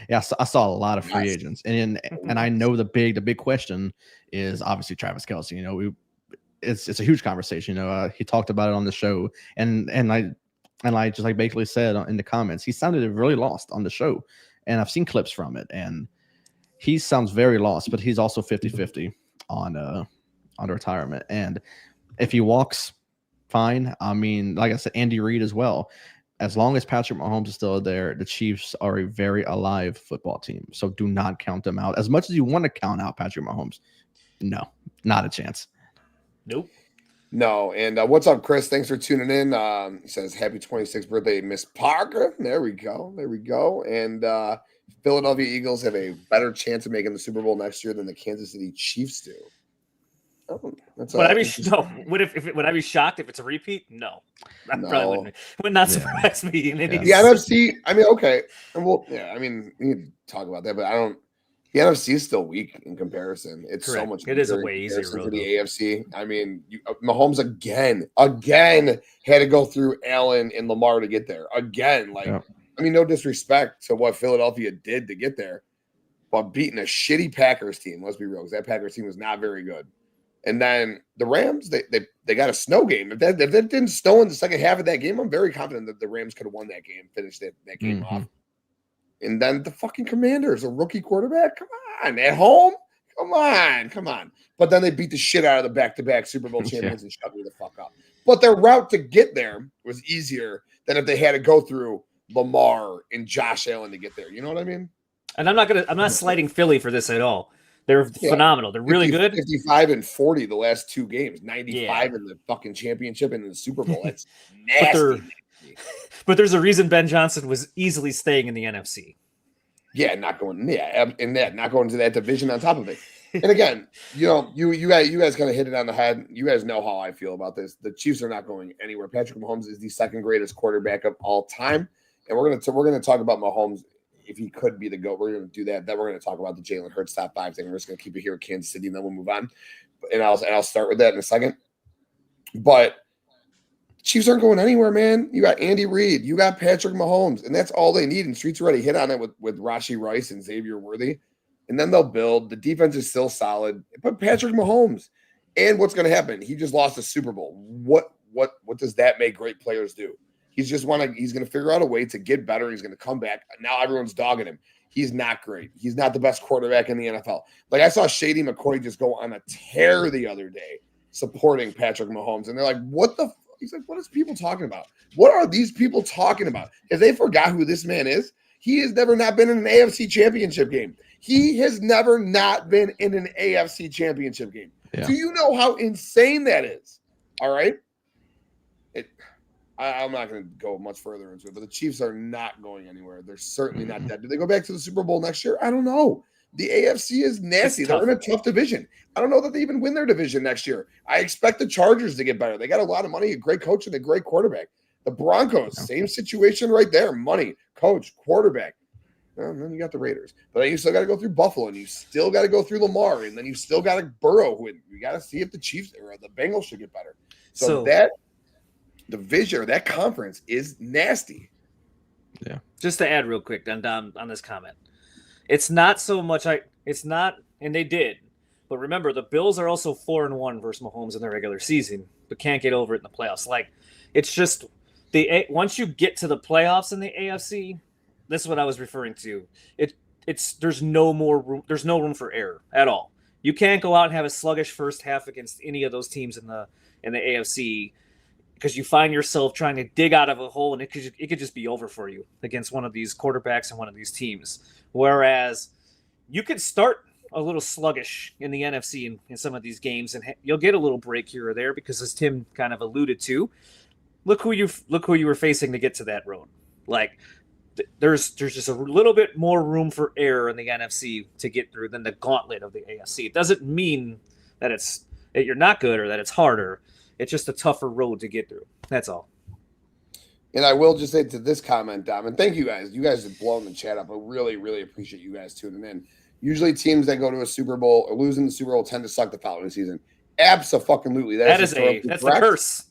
Speaker 5: Yeah, I saw a lot of free agents, and I know the big question is obviously Travis Kelce. You know, it's a huge conversation. You know, he talked about it on the show, and I just like basically said in the comments, he sounded really lost on the show, and I've seen clips from it, and he sounds very lost, but he's also 50-50 on retirement, and if he walks, fine. I mean, like I said, Andy Reid as well. As long as Patrick Mahomes is still there, the Chiefs are a very alive football team. So do not count them out. As much as you want to count out Patrick Mahomes, no, not a chance.
Speaker 6: Nope.
Speaker 4: No. And what's up, Chris? Thanks for tuning in. He says, happy 26th birthday, Miss Parker. There we go. And Philadelphia Eagles have a better chance of making the Super Bowl next year than the Kansas City Chiefs do. Oh, that's
Speaker 6: would I be shocked if it's a repeat? No. That probably wouldn't. Would not surprise me.
Speaker 4: The NFC, I mean, okay. And we need to talk about that, but the NFC is still weak in comparison. It's
Speaker 6: correct.
Speaker 4: So much.
Speaker 6: It is a way easier
Speaker 4: road to the AFC. I mean, Mahomes again had to go through Allen and Lamar to get there. Again, I mean, no disrespect to what Philadelphia did to get there, but beating a shitty Packers team, let's be real, because that Packers team was not very good. And then the Rams, they got a snow game. If that didn't snow in the second half of that game, I'm very confident that the Rams could have won that game, finished that game off. And then the fucking Commanders, a rookie quarterback, come on, at home, come on. But then they beat the shit out of the back-to-back Super Bowl champions and shut me the fuck up. But their route to get there was easier than if they had to go through Lamar and Josh Allen to get there. You know what I mean?
Speaker 6: And I'm not slighting Philly for this at all. They're phenomenal. They're really good.
Speaker 4: 55 and 40 the last two games. 95 in the fucking championship and in the Super Bowl. That's nasty.
Speaker 6: But there's a reason Ben Johnson was easily staying in the NFC.
Speaker 4: Yeah, not going to that division on top of it. And again, you guys kind of hit it on the head. You guys know how I feel about this. The Chiefs are not going anywhere. Patrick Mahomes is the second greatest quarterback of all time, and we're gonna talk about Mahomes. If he could be the GOAT, we're going to do that. Then we're going to talk about the Jalen Hurts top 5 thing. We're just going to keep it here with Kansas City, and then we'll move on. And I'll start with that in a second. But Chiefs aren't going anywhere, man. You got Andy Reid, you got Patrick Mahomes, and that's all they need. And Street's already hit on it with Rashee Rice and Xavier Worthy. And then they'll build. The defense is still solid. But Patrick Mahomes, and what's going to happen? He just lost a Super Bowl. What does that make great players do? He's going to figure out a way to get better. He's going to come back. Now everyone's dogging him. He's not great. He's not the best quarterback in the NFL. Like I saw Shady McCoy just go on a tear the other day supporting Patrick Mahomes. And they're like, what the – he's like, what is people talking about? What are these people talking about? If they forgot who this man is, he has never not been in an AFC championship game. He has never not been in an AFC championship game. Yeah. Do you know how insane that is? All right? I'm not going to go much further into it, but the Chiefs are not going anywhere. They're certainly not dead. Do they go back to the Super Bowl next year? I don't know. The AFC is nasty. They're in a tough division. I don't know that they even win their division next year. I expect the Chargers to get better. They got a lot of money, a great coach, and a great quarterback. The Broncos, same situation right there. Money, coach, quarterback. And then you got the Raiders. But then you still got to go through Buffalo, and you still got to go through Lamar, and then you still got to Burrow. You got to see if the Chiefs or the Bengals should get better. So that division or that conference is nasty.
Speaker 5: Yeah.
Speaker 6: Just to add real quick on this comment. It's not so much it's not, and they did. But remember, the Bills are also 4-1 versus Mahomes in the regular season, but can't get over it in the playoffs. Like, it's just once you get to the playoffs in the AFC, this is what I was referring to. There's no room for error at all. You can't go out and have a sluggish first half against any of those teams in the AFC, because you find yourself trying to dig out of a hole, and it could just be over for you against one of these quarterbacks and one of these teams. Whereas you could start a little sluggish in the NFC in some of these games, and you'll get a little break here or there because, as Tim kind of alluded to, look who you were facing to get to that road. Like there's just a little bit more room for error in the NFC to get through than the gauntlet of the AFC. It doesn't mean that you're not good or that it's harder. It's just a tougher road to get through. That's all.
Speaker 4: And I will just say to this comment, Dom, and thank you guys. You guys have blown the chat up. I really, really appreciate you guys tuning in. Usually teams that go to a Super Bowl or losing the Super Bowl tend to suck the following season. Abso-fucking-lutely.
Speaker 6: That's the curse.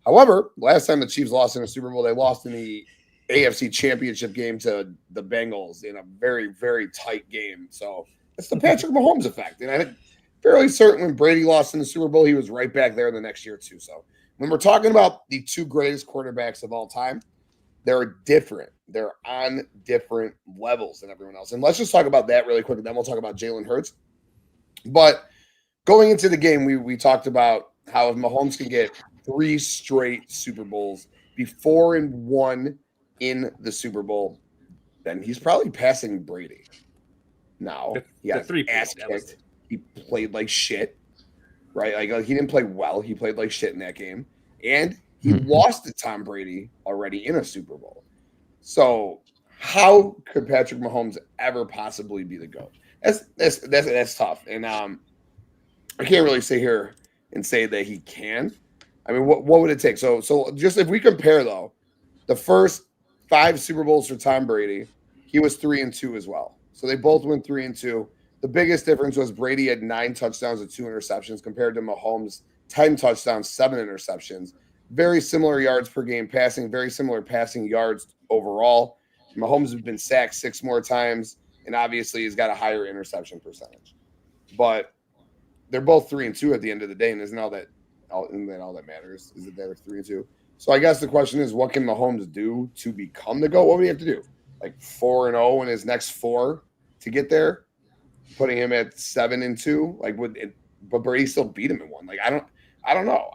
Speaker 4: However, last time the Chiefs lost in a Super Bowl, they lost in the AFC Championship game to the Bengals in a very, very tight game. So it's the Patrick Mahomes effect. And I think fairly certain when Brady lost in the Super Bowl, he was right back there the next year too. So when we're talking about the two greatest quarterbacks of all time, they're different. They're on different levels than everyone else. And let's just talk about that really quick, and then we'll talk about Jalen Hurts. But going into the game, we talked about how if Mahomes can get 3 straight Super Bowls, be 4-1 in the Super Bowl, then he's probably passing Brady. Now, he got ass kicked. He played like shit, right? Like he didn't play well. He played like shit in that game. And he lost to Tom Brady already in a Super Bowl. So how could Patrick Mahomes ever possibly be the GOAT? That's tough. And I can't really sit here and say that he can. I mean, what would it take? So just if we compare, though, the first 5 Super Bowls for Tom Brady, he was 3-2 as well. So they both went 3-2. The biggest difference was Brady had 9 touchdowns and 2 interceptions compared to Mahomes, 10 touchdowns, 7 interceptions. Very similar yards per game passing, very similar passing yards overall. Mahomes has been sacked 6 more times, and obviously he's got a higher interception percentage. But they're both 3-2 at the end of the day, and isn't that all that matters? Is that they're 3-2? So I guess the question is, what can Mahomes do to become the GOAT? What would he have to do? Like 4-0 in his next 4 to get there, putting him at 7-2. Like but Brady still beat him in 1. Like I don't know.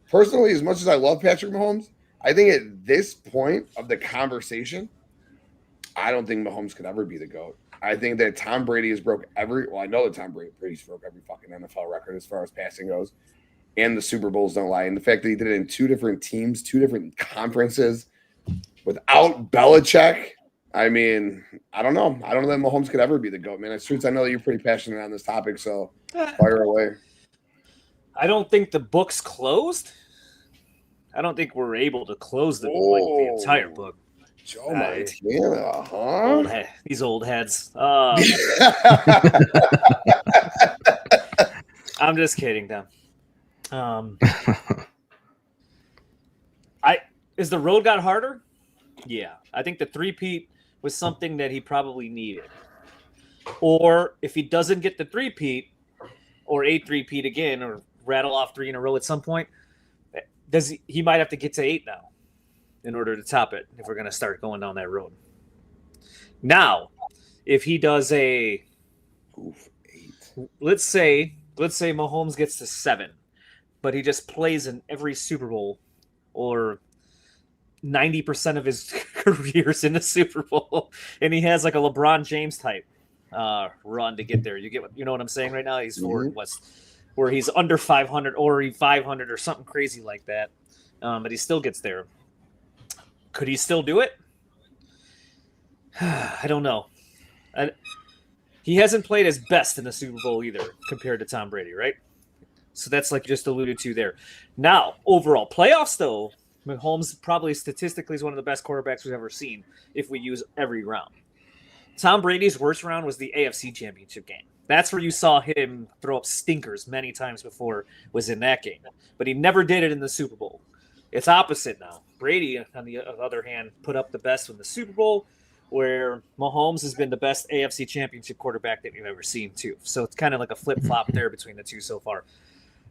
Speaker 4: Personally, as much as I love Patrick Mahomes, I think at this point of the conversation, I don't think Mahomes could ever be the GOAT. I think that Tom Brady has broke I know that Tom Brady's broke every fucking NFL record as far as passing goes, and the Super Bowls don't lie. And the fact that he did it in 2 different teams, 2 different conferences, without Belichick, I mean, I don't know. I don't know that Mahomes could ever be the GOAT, man. Streetz, I know that you're pretty passionate on this topic, so fire away.
Speaker 6: I don't think the book's closed. I don't think we're able to close the entire book.
Speaker 4: Joe Montana, huh?
Speaker 6: These old heads. I'm just kidding, them. Is the road got harder? Yeah, I think the 3-peat was something that he probably needed. Or if he doesn't get the 3-peat, or a 3-peat again, or rattle off 3 in a row at some point, he might have to get to 8 now in order to top it if we're going to start going down that road. Now, if he does a
Speaker 4: 8.
Speaker 6: Let's say Mahomes gets to 7, but he just plays in every Super Bowl or 90% of his career's in the Super Bowl, and he has like a LeBron James type run to get there. You know what I'm saying right now? He's forward West, where he's under 500 or 500 or something crazy like that, but he still gets there. Could he still do it? I don't know. He hasn't played his best in the Super Bowl either compared to Tom Brady, right? So that's like just alluded to there. Now, overall playoffs, though, Mahomes probably statistically is one of the best quarterbacks we've ever seen if we use every round. Tom Brady's worst round was the AFC Championship game. That's where you saw him throw up stinkers many times before was in that game. But he never did it in the Super Bowl. It's opposite now. Brady, on the other hand, put up the best in the Super Bowl, where Mahomes has been the best AFC Championship quarterback that we've ever seen, too. So it's kind of like a flip-flop there between the two so far.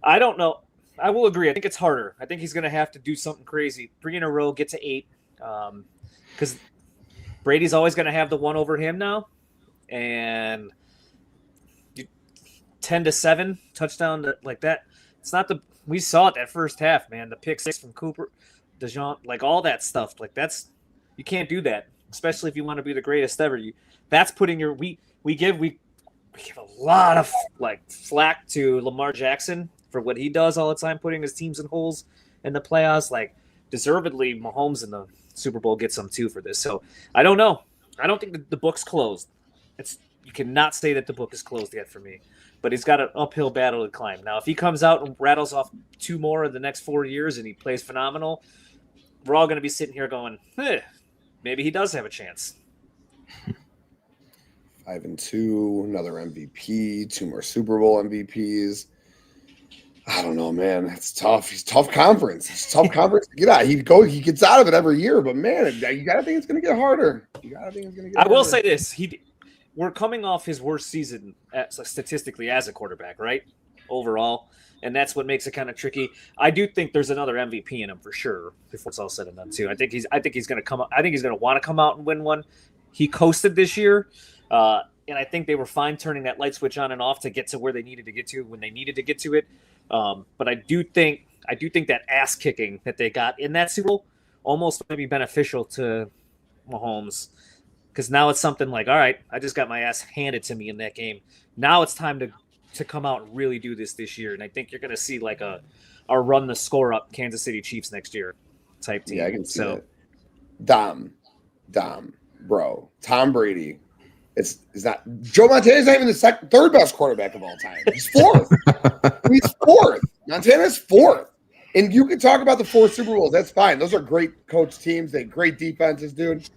Speaker 6: I don't know. I will agree. I think it's harder. I think he's going to have to do something crazy. 3 in a row, get to 8. Because Brady's always going to have the one over him now. And 10-7 touchdown like that. It's not we saw it that first half, man. The pick 6 from Cooper, DeJohn, like all that stuff. Like you can't do that, especially if you want to be the greatest ever. That's putting we we give a lot of flack to Lamar Jackson for what he does all the time, putting his teams in holes in the playoffs. Like, deservedly, Mahomes in the Super Bowl gets some too for this. So I don't know. I don't think the book's closed. You cannot say that the book is closed yet for me. But he's got an uphill battle to climb. Now, if he comes out and rattles off 2 more in the next 4 years and he plays phenomenal, we're all going to be sitting here going, maybe he does have a chance.
Speaker 4: 5-2, another MVP, 2 more Super Bowl MVPs. I don't know, man. It's tough. It's tough conference. It's a tough conference to get out. He gets out of it every year, but man, you gotta think it's gonna get harder. I
Speaker 6: will say this: we're coming off his worst season statistically as a quarterback, right? Overall, and that's what makes it kind of tricky. I do think there's another MVP in him for sure before it's all said and done too. I think he's gonna come. I think he's gonna want to come out and win one. He coasted this year. And I think they were fine turning that light switch on and off to get to where they needed to get to when they needed to get to it. But I do think that ass kicking that they got in that Super Bowl almost going to be beneficial to Mahomes, because now it's something like, all right, I just got my ass handed to me in that game. Now it's time to come out and really do this year. And I think you're going to see like a run the score up Kansas City Chiefs next year type team.
Speaker 4: Yeah, I can see that. Dom, bro, Tom Brady. It's not Joe Montana's not even the third best quarterback of all time. He's 4th. He's 4th. Montana's 4th. And you can talk about the 4 Super Bowls. That's fine. Those are great coach teams. They have great defenses, dude.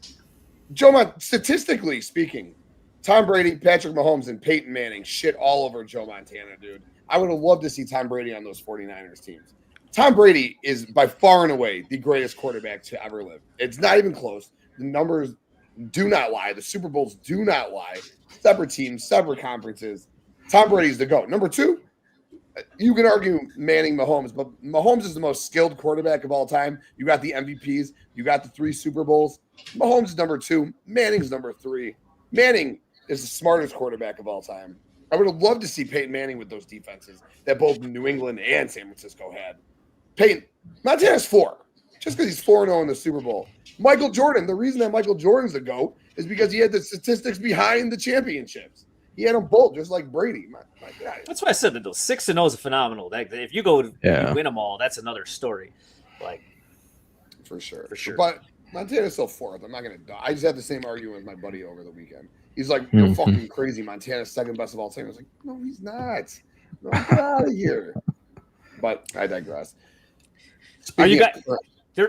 Speaker 4: Statistically speaking, Tom Brady, Patrick Mahomes, and Peyton Manning shit all over Joe Montana, dude. I would have loved to see Tom Brady on those 49ers teams. Tom Brady is by far and away the greatest quarterback to ever live. It's not even close. The numbers do not lie. The Super Bowls do not lie. Separate teams, separate conferences. Tom Brady's the GOAT. Number 2, you can argue Manning, Mahomes, but Mahomes is the most skilled quarterback of all time. You got the MVPs. You got the 3 Super Bowls. Mahomes is number 2. Manning's number 3. Manning is the smartest quarterback of all time. I would have loved to see Peyton Manning with those defenses that both New England and San Francisco had. Montana's 4. Just because he's 4-0 in the Super Bowl. Michael Jordan, the reason that Michael Jordan's the GOAT is because he had the statistics behind the championships. He had them both, just like Brady. My God.
Speaker 6: That's why I said that those 6-0 is phenomenal. If you go, you win them all, that's another story. Like,
Speaker 4: for sure.
Speaker 6: For
Speaker 4: But Montana's still 4th. I'm not gonna die. I just had the same argument with my buddy over the weekend. He's like, "You're fucking crazy. Montana's 2nd best of all time." I was like, "No, he's not. No, get out of here." But I digress.
Speaker 6: Are you guys?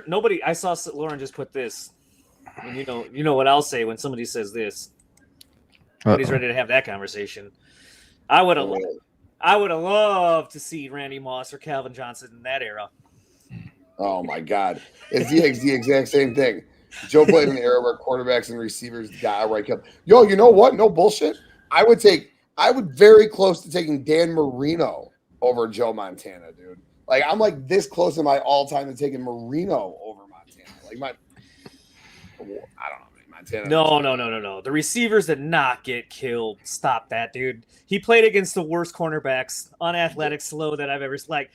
Speaker 6: Nobody. I saw Lauren just put this, and you know what I'll say when somebody says this. Nobody's ready to have that conversation. I would have loved to see Randy Moss or Calvin Johnson in that era.
Speaker 4: Oh my God, it's the exact same thing. Joe played in an era where quarterbacks and receivers got outright killed. Yo, you know what? No bullshit. I would very close to taking Dan Marino over Joe Montana, dude. Like, I'm like this close in my all-time to taking Marino over Montana. Like, I don't know, Montana.
Speaker 6: No. The receivers did not get killed. Stop that, dude. He played against the worst cornerbacks, unathletic, slow that I've ever like.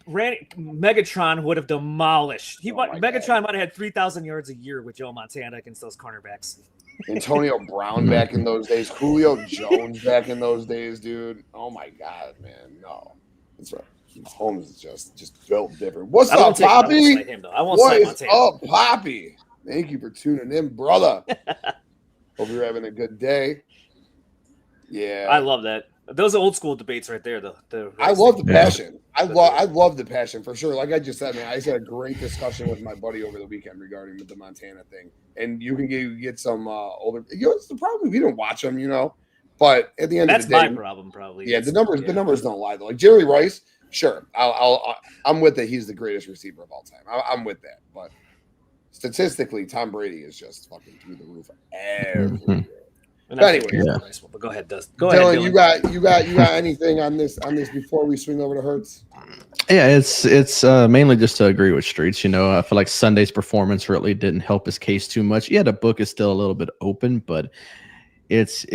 Speaker 6: Megatron would have demolished. Megatron might have had 3,000 yards a year with Joe Montana against those cornerbacks.
Speaker 4: Antonio Brown back in those days, Julio Jones back in those days, dude. Oh my God, man, no, that's right. Mahomes is just built different. What's up, Poppy? What is up, Poppy? Thank you for tuning in, brother. Hope you're having a good day. Yeah,
Speaker 6: I love that. Those are old school debates right there.
Speaker 4: I love the passion. I love the passion for sure. Like I just said, man, I just had a great discussion with my buddy over the weekend regarding the Montana thing. And you can get some older. It's the problem. We didn't watch them, But at the end of the day,
Speaker 6: that's my problem, probably.
Speaker 4: Yeah, the numbers don't lie though. Like Jerry Rice, sure, I'm with it. He's the greatest receiver of all time. I'm with that. But statistically, Tom Brady is just fucking through the roof everywhere. But anyway,
Speaker 6: but go ahead, Dustin.
Speaker 4: Dylan, you got anything on this before we swing over to Hurts?
Speaker 5: Yeah, it's mainly just to agree with Streetz. I feel like Sunday's performance really didn't help his case too much. Yeah, the book is still a little bit open, but it's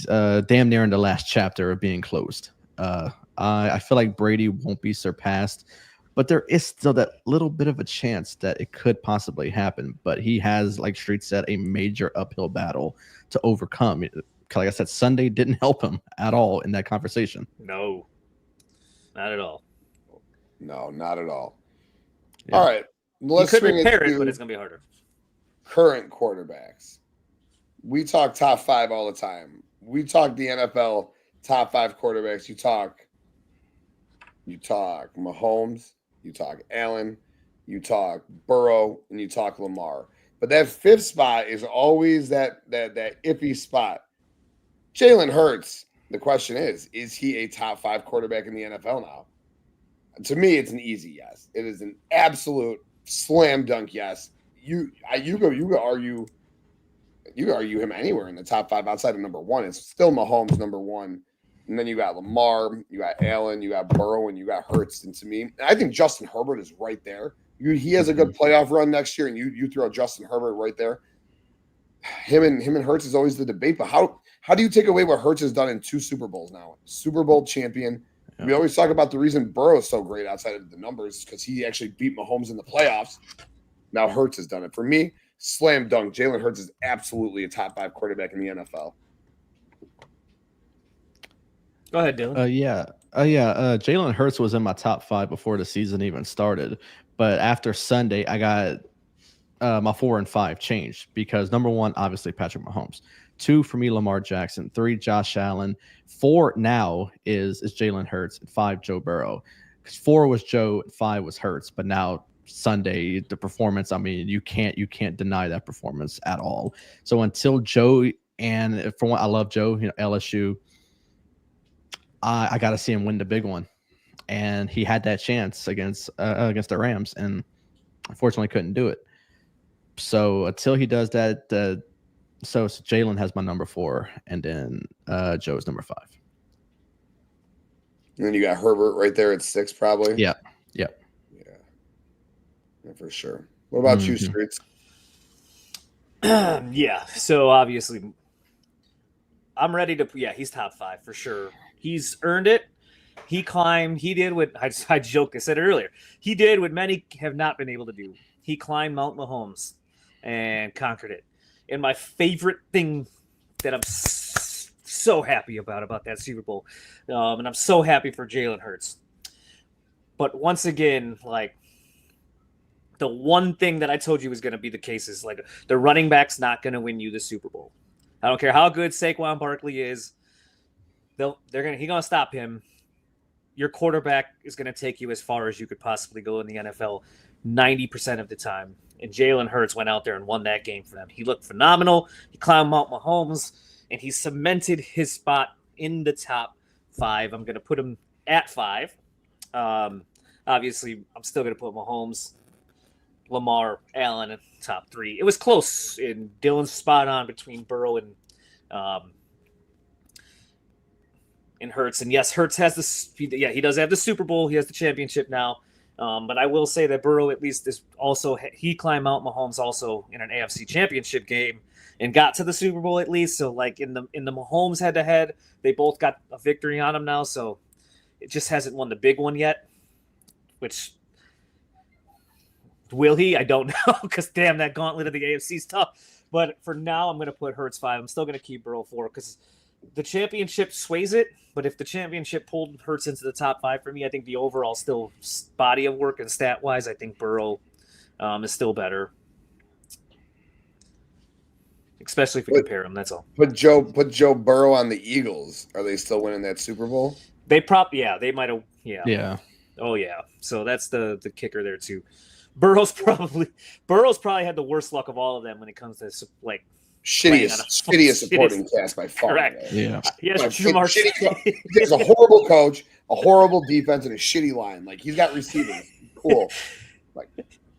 Speaker 5: damn near in the last chapter of being closed. I feel like Brady won't be surpassed, but there is still that little bit of a chance that it could possibly happen. But he has, like Streetz said, a major uphill battle to overcome. like I said, Sunday didn't help him at all in that conversation.
Speaker 6: No, not at all.
Speaker 4: No, not at all.
Speaker 5: Yeah.
Speaker 4: All right.
Speaker 6: You could repair it, but it's going to be harder.
Speaker 4: Current quarterbacks. We talk top 5 all the time. We talk the NFL top 5 quarterbacks. You talk Mahomes, you talk Allen, you talk Burrow, and you talk Lamar. But that 5th spot is always that iffy spot. Jalen Hurts. The question is he a top 5 quarterback in the NFL now? To me, it's an easy yes. It is an absolute slam dunk yes. You could argue him anywhere in the top 5 outside of number 1. It's still Mahomes number 1. And then you got Lamar, you got Allen, you got Burrow, and you got Hurts. And to me, I think Justin Herbert is right there. He has a good playoff run next year, and you throw Justin Herbert right there. Him and Hurts is always the debate. But how do you take away what Hurts has done in 2 Super Bowls now? Super Bowl champion. Yeah. We always talk about the reason Burrow is so great outside of the numbers because he actually beat Mahomes in the playoffs. Now Hurts has done it. For me, slam dunk. Jalen Hurts is absolutely a top 5 quarterback in the NFL.
Speaker 6: Go ahead, Dylan.
Speaker 5: Jalen Hurts was in my top 5 before the season even started. But after Sunday, I got my 4 and 5 changed because number 1, obviously Patrick Mahomes. 2 for me, Lamar Jackson. 3, Josh Allen. 4 now is Jalen Hurts. And 5, Joe Burrow. Because 4 was Joe, 5 was Hurts. But now Sunday, the performance, I mean, you can't deny that performance at all. So until Joe, and for one, I love Joe, LSU. I got to see him win the big one, and he had that chance against the Rams, and unfortunately couldn't do it. So until he does that, so Jalen has my number 4, and then Joe's number 5.
Speaker 4: And then you got Herbert right there at 6, probably.
Speaker 5: Yeah,
Speaker 4: for sure. What about you, Streetz?
Speaker 6: Yeah. So obviously, I'm ready to. Yeah, he's top 5 for sure. He's earned it. He climbed. He did what I joked. I said it earlier. He did what many have not been able to do. He climbed Mount Mahomes and conquered it. And my favorite thing that I'm so happy about that Super Bowl, and I'm so happy for Jalen Hurts. But once again, like the one thing that I told you was going to be the case is like the running back's not going to win you the Super Bowl. I don't care how good Saquon Barkley is. He's gonna stop him. Your quarterback is gonna take you as far as you could possibly go in the NFL 90% of the time. And Jalen Hurts went out there and won that game for them. He looked phenomenal. He climbed Mount Mahomes, and he cemented his spot in the top 5. I'm gonna put him at 5. Obviously, I'm still gonna put Mahomes, Lamar, Allen in top 3. It was close, and Dylan's spot on between Burrow and Hurts. And yes, Hurts has he does have the Super Bowl. He has the championship now. But I will say that Burrow at least is also, he climbed Mount Mahomes also in an AFC championship game and got to the Super Bowl at least. So like in the Mahomes head to head, they both got a victory on him now. So it just hasn't won the big one yet, which will he? I don't know. Cause damn, that gauntlet of the AFC is tough. But for now, I'm going to put Hurts 5. I'm still going to keep Burrow 4 because the championship sways it, but if the championship pulled Hurts into the top 5 for me, I think the overall still body of work and stat wise, I think Burrow is still better, especially if we compare them. That's all.
Speaker 4: Put Joe Burrow on the Eagles. Are they still winning that Super Bowl?
Speaker 6: They might have. Yeah. Oh yeah. So that's the kicker there too. Burrow's probably had the worst luck of all of them when it comes to like.
Speaker 4: Shittiest supporting cast by far.
Speaker 6: Correct.
Speaker 5: Yeah.
Speaker 6: He has Jamar.
Speaker 4: He has a horrible coach, a horrible defense, and a shitty line. Like he's got receivers. Cool. Like.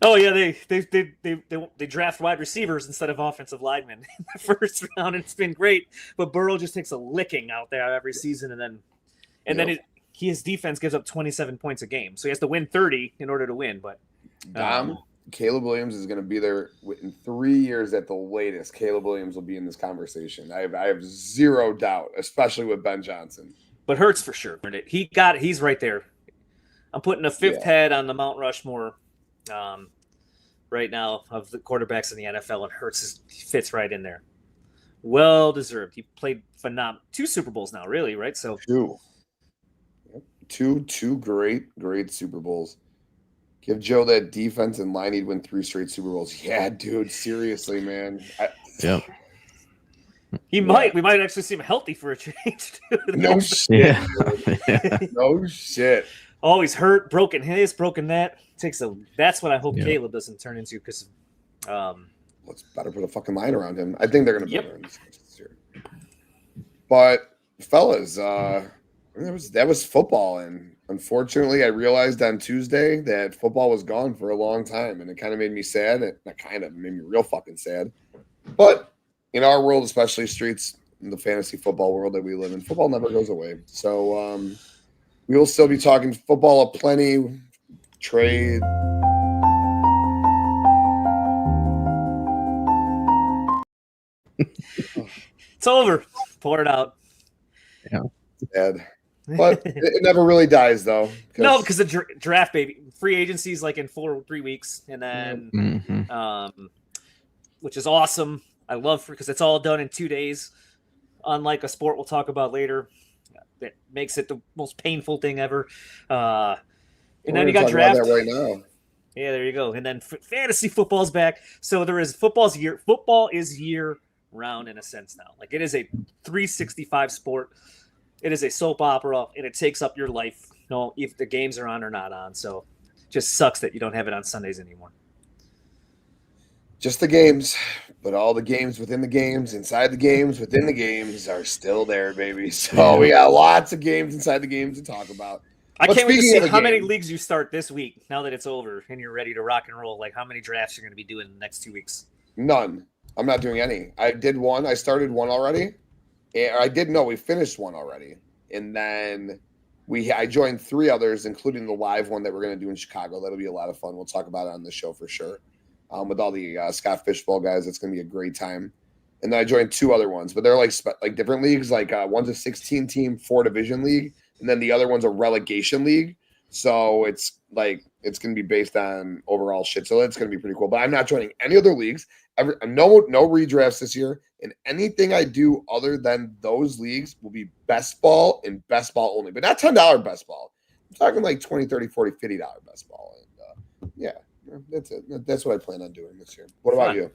Speaker 6: Oh yeah, they draft wide receivers instead of offensive linemen in the first round, and it's been great. But Burrow just takes a licking out there every season, and then his defense gives up 27 points a game, so he has to win 30 in order to win. But
Speaker 4: Caleb Williams is going to be there in 3 years at the latest. Caleb Williams will be in this conversation. I have zero doubt, especially with Ben Johnson.
Speaker 6: But Hurts for sure. He's right there. I'm putting a 5th head on the Mount Rushmore right now of the quarterbacks in the NFL, and Hurts fits right in there. Well deserved. He played phenomenal. 2 Super Bowls now, really, right? So
Speaker 4: two great Super Bowls. Give Joe that defense and line, he'd win 3 straight Super Bowls. Yeah, dude, seriously, man.
Speaker 5: Yep.
Speaker 6: we might actually see him healthy for a change.
Speaker 4: No shit.
Speaker 5: Yeah.
Speaker 4: No shit.
Speaker 6: Always hurt, broken his, broken that. That's what I hope
Speaker 5: Yeah.
Speaker 6: Caleb doesn't turn into, because
Speaker 4: Let's better put a fucking line around him. I think they're gonna
Speaker 6: Yep.
Speaker 4: better him this year. But fellas, that was football, and unfortunately, I realized on Tuesday that football was gone for a long time, and it kind of made me sad. It made me real fucking sad. But in our world, especially Streets, in the fantasy football world that we live in, football never goes away. So we will still be talking football aplenty, trade.
Speaker 6: it's over. Pour it out.
Speaker 4: Sad. But it never really dies, though.
Speaker 6: No, because the draft, baby. Free agency is like in 3 weeks, and then
Speaker 5: Mhm.
Speaker 6: which is awesome. I love because it's all done in 2 days, unlike a sport we'll talk about later. That makes it the most painful thing ever. And then you got draft.
Speaker 4: That right now.
Speaker 6: Yeah, there you go. And then fantasy football's back. So there is football's year. Football is year round in a sense now. Like it is a 365 sport. It is a soap opera, and it takes up your life. No, if the games are on or not on. So just sucks that you don't have it on Sundays anymore.
Speaker 4: Just the games, but all the games within the games, inside the games, within the games are still there, baby. So we got lots of games inside the games to talk about.
Speaker 6: I
Speaker 4: But
Speaker 6: can't wait to
Speaker 4: speaking
Speaker 6: see
Speaker 4: of a
Speaker 6: how many
Speaker 4: game-
Speaker 6: leagues you start this week now that it's over and you're ready to rock and roll. Like how many drafts you're going to be doing in the next 2 weeks.
Speaker 4: None. I'm not doing any. I did one. I started one already. We finished one already. And then I joined 3 others, including the live one that we're going to do in Chicago. That'll be a lot of fun. We'll talk about it on the show for sure. With all the Scott Fishbowl guys, it's going to be a great time. And then I joined 2 other ones, but they're like different leagues. Like one's a 16-team 4-division league, and then the other one's a relegation league. So it's going to be based on overall shit. So it's going to be pretty cool. But I'm not joining any other leagues. No redrafts this year. And anything I do other than those leagues will be best ball and best ball only, but not $10 best ball. I'm talking like $20, $30, $40, $50 best ball. And yeah, that's it. That's what I plan on doing this year. What about you?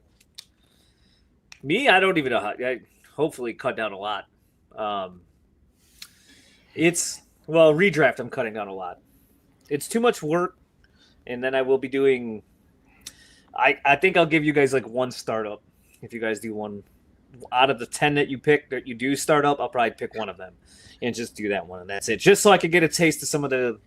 Speaker 6: Me, I don't even know how. I hopefully cut down a lot. Redraft, I'm cutting down a lot. It's too much work, and then I will be doing. I think I'll give you guys like one startup. If you guys do one out of the 10 that you pick that you do start up, I'll probably pick one of them and just do that one, and that's it. Just so I could get a taste of some of the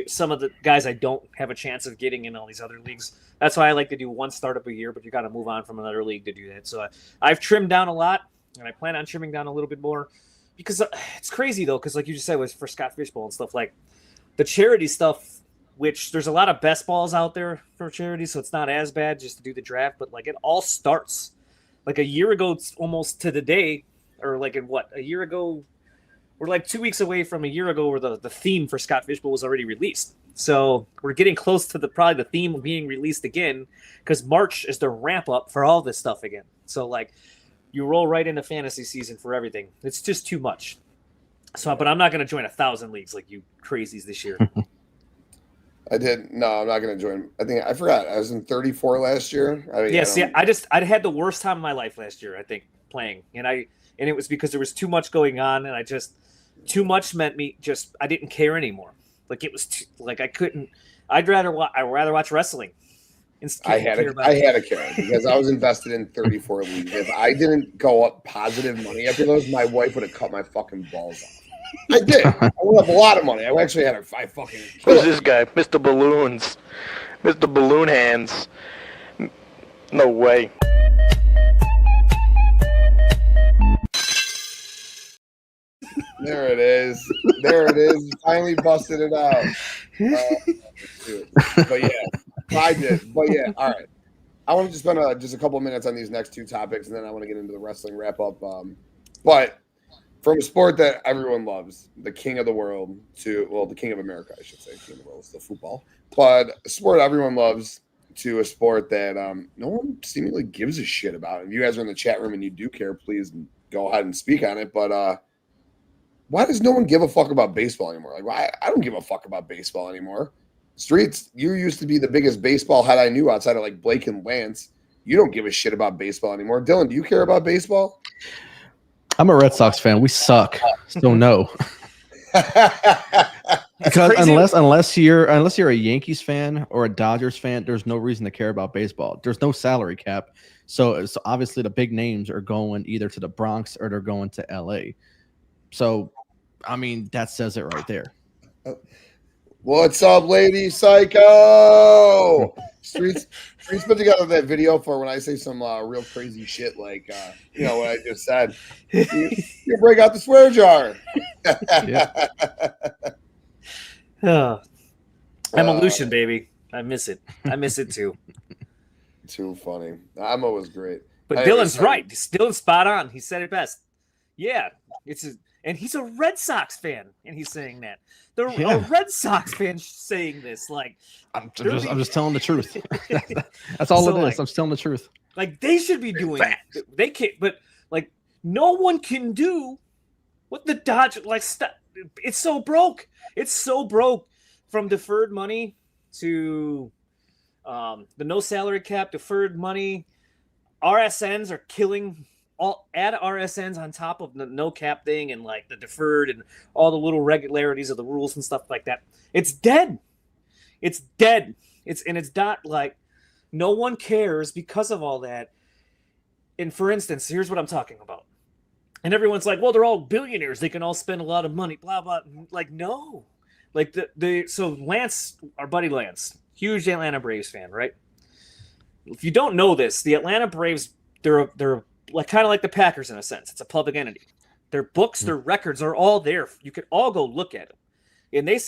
Speaker 6: some of the guys I don't have a chance of getting in all these other leagues. That's why I like to do one startup a year, but you got to move on from another league to do that. So I've trimmed down a lot, and I plan on trimming down a little bit more because it's crazy though. Because like you just said, was for Scott Fishbowl and stuff like the charity stuff. Which there's a lot of best balls out there for charity, so it's not as bad just to do the draft. But like it all starts like a year ago, almost to the day, or like a year ago. We're like 2 weeks away from a year ago where the theme for Scott Fishbowl was already released. So we're getting close to probably the theme being released again because March is the ramp up for all this stuff again. So like you roll right into fantasy season for everything. It's just too much. So, but I'm not going to join 1,000 leagues like you crazies this year.
Speaker 4: I did. No, I'm not going to join. I forgot. I was in 34 last year.
Speaker 6: I had the worst time of my life last year, I think, playing. And it was because there was too much going on, and too much meant I didn't care anymore. Like it was I couldn't. I'd rather watch wrestling.
Speaker 4: I had a care because I was invested in 34 leagues. If I didn't go up positive money after those, my wife would have cut my fucking balls off. I did. I went up a lot of money. I actually had I fucking.
Speaker 7: Who's this guy? Mr. Balloons. Mr. Balloon Hands. No way.
Speaker 4: There it is. Finally busted it out. But yeah, I did. But yeah, all right. I want to just spend just a couple of minutes on these next 2 topics, and then I want to get into the wrestling wrap up. But from a sport that everyone loves, the king of the world the king of America, I should say. King of the world is still football. But a sport everyone loves, to a sport that no one seemingly gives a shit about. If you guys are in the chat room and you do care, please go ahead and speak on it. But why does no one give a fuck about baseball anymore? Like, why? I don't give a fuck about baseball anymore. Streets, you used to be the biggest baseball head I knew outside of like Blake and Lance. You don't give a shit about baseball anymore. Dylan, do you care about baseball?
Speaker 5: I'm a Red Sox fan. We suck. So no. Because unless you're a Yankees fan or a Dodgers fan, there's no reason to care about baseball. There's no salary cap. So obviously the big names are going either to the Bronx or they're going to LA. So I mean, that says it right there.
Speaker 4: What's up, Lady Psycho? Streets put together that video for when I say some real crazy shit, like what I just said. You break out the swear jar.
Speaker 6: Evolution, baby. I miss it. I miss it too.
Speaker 4: Too funny. Imo was great.
Speaker 6: But Dylan's right. Dylan's spot on. He said it best. Yeah, and he's a Red Sox fan, and he's saying that. A Red Sox fan saying this, like
Speaker 5: I'm just telling the truth. That's all it is. Like, I'm just telling the truth.
Speaker 6: Like they should be doing it. They can't, but like no one can do what the Dodgers like. It's so broke. It's so broke from deferred money to the no salary cap, deferred money. RSNs are killing. Add RSNs on top of the no cap thing and like the deferred and all the little regularities of the rules and stuff like that. It's dead. It's dead. It's not like no one cares because of all that. And for instance, here's what I'm talking about. And everyone's like, well, they're all billionaires. They can all spend a lot of money, blah, blah. Like, no. Like so Lance, our buddy Lance, huge Atlanta Braves fan, right? If you don't know this, the Atlanta Braves, they're like kind of like the Packers in a sense. It's a public entity. Their books, their records are all there. You could all go look at them. And they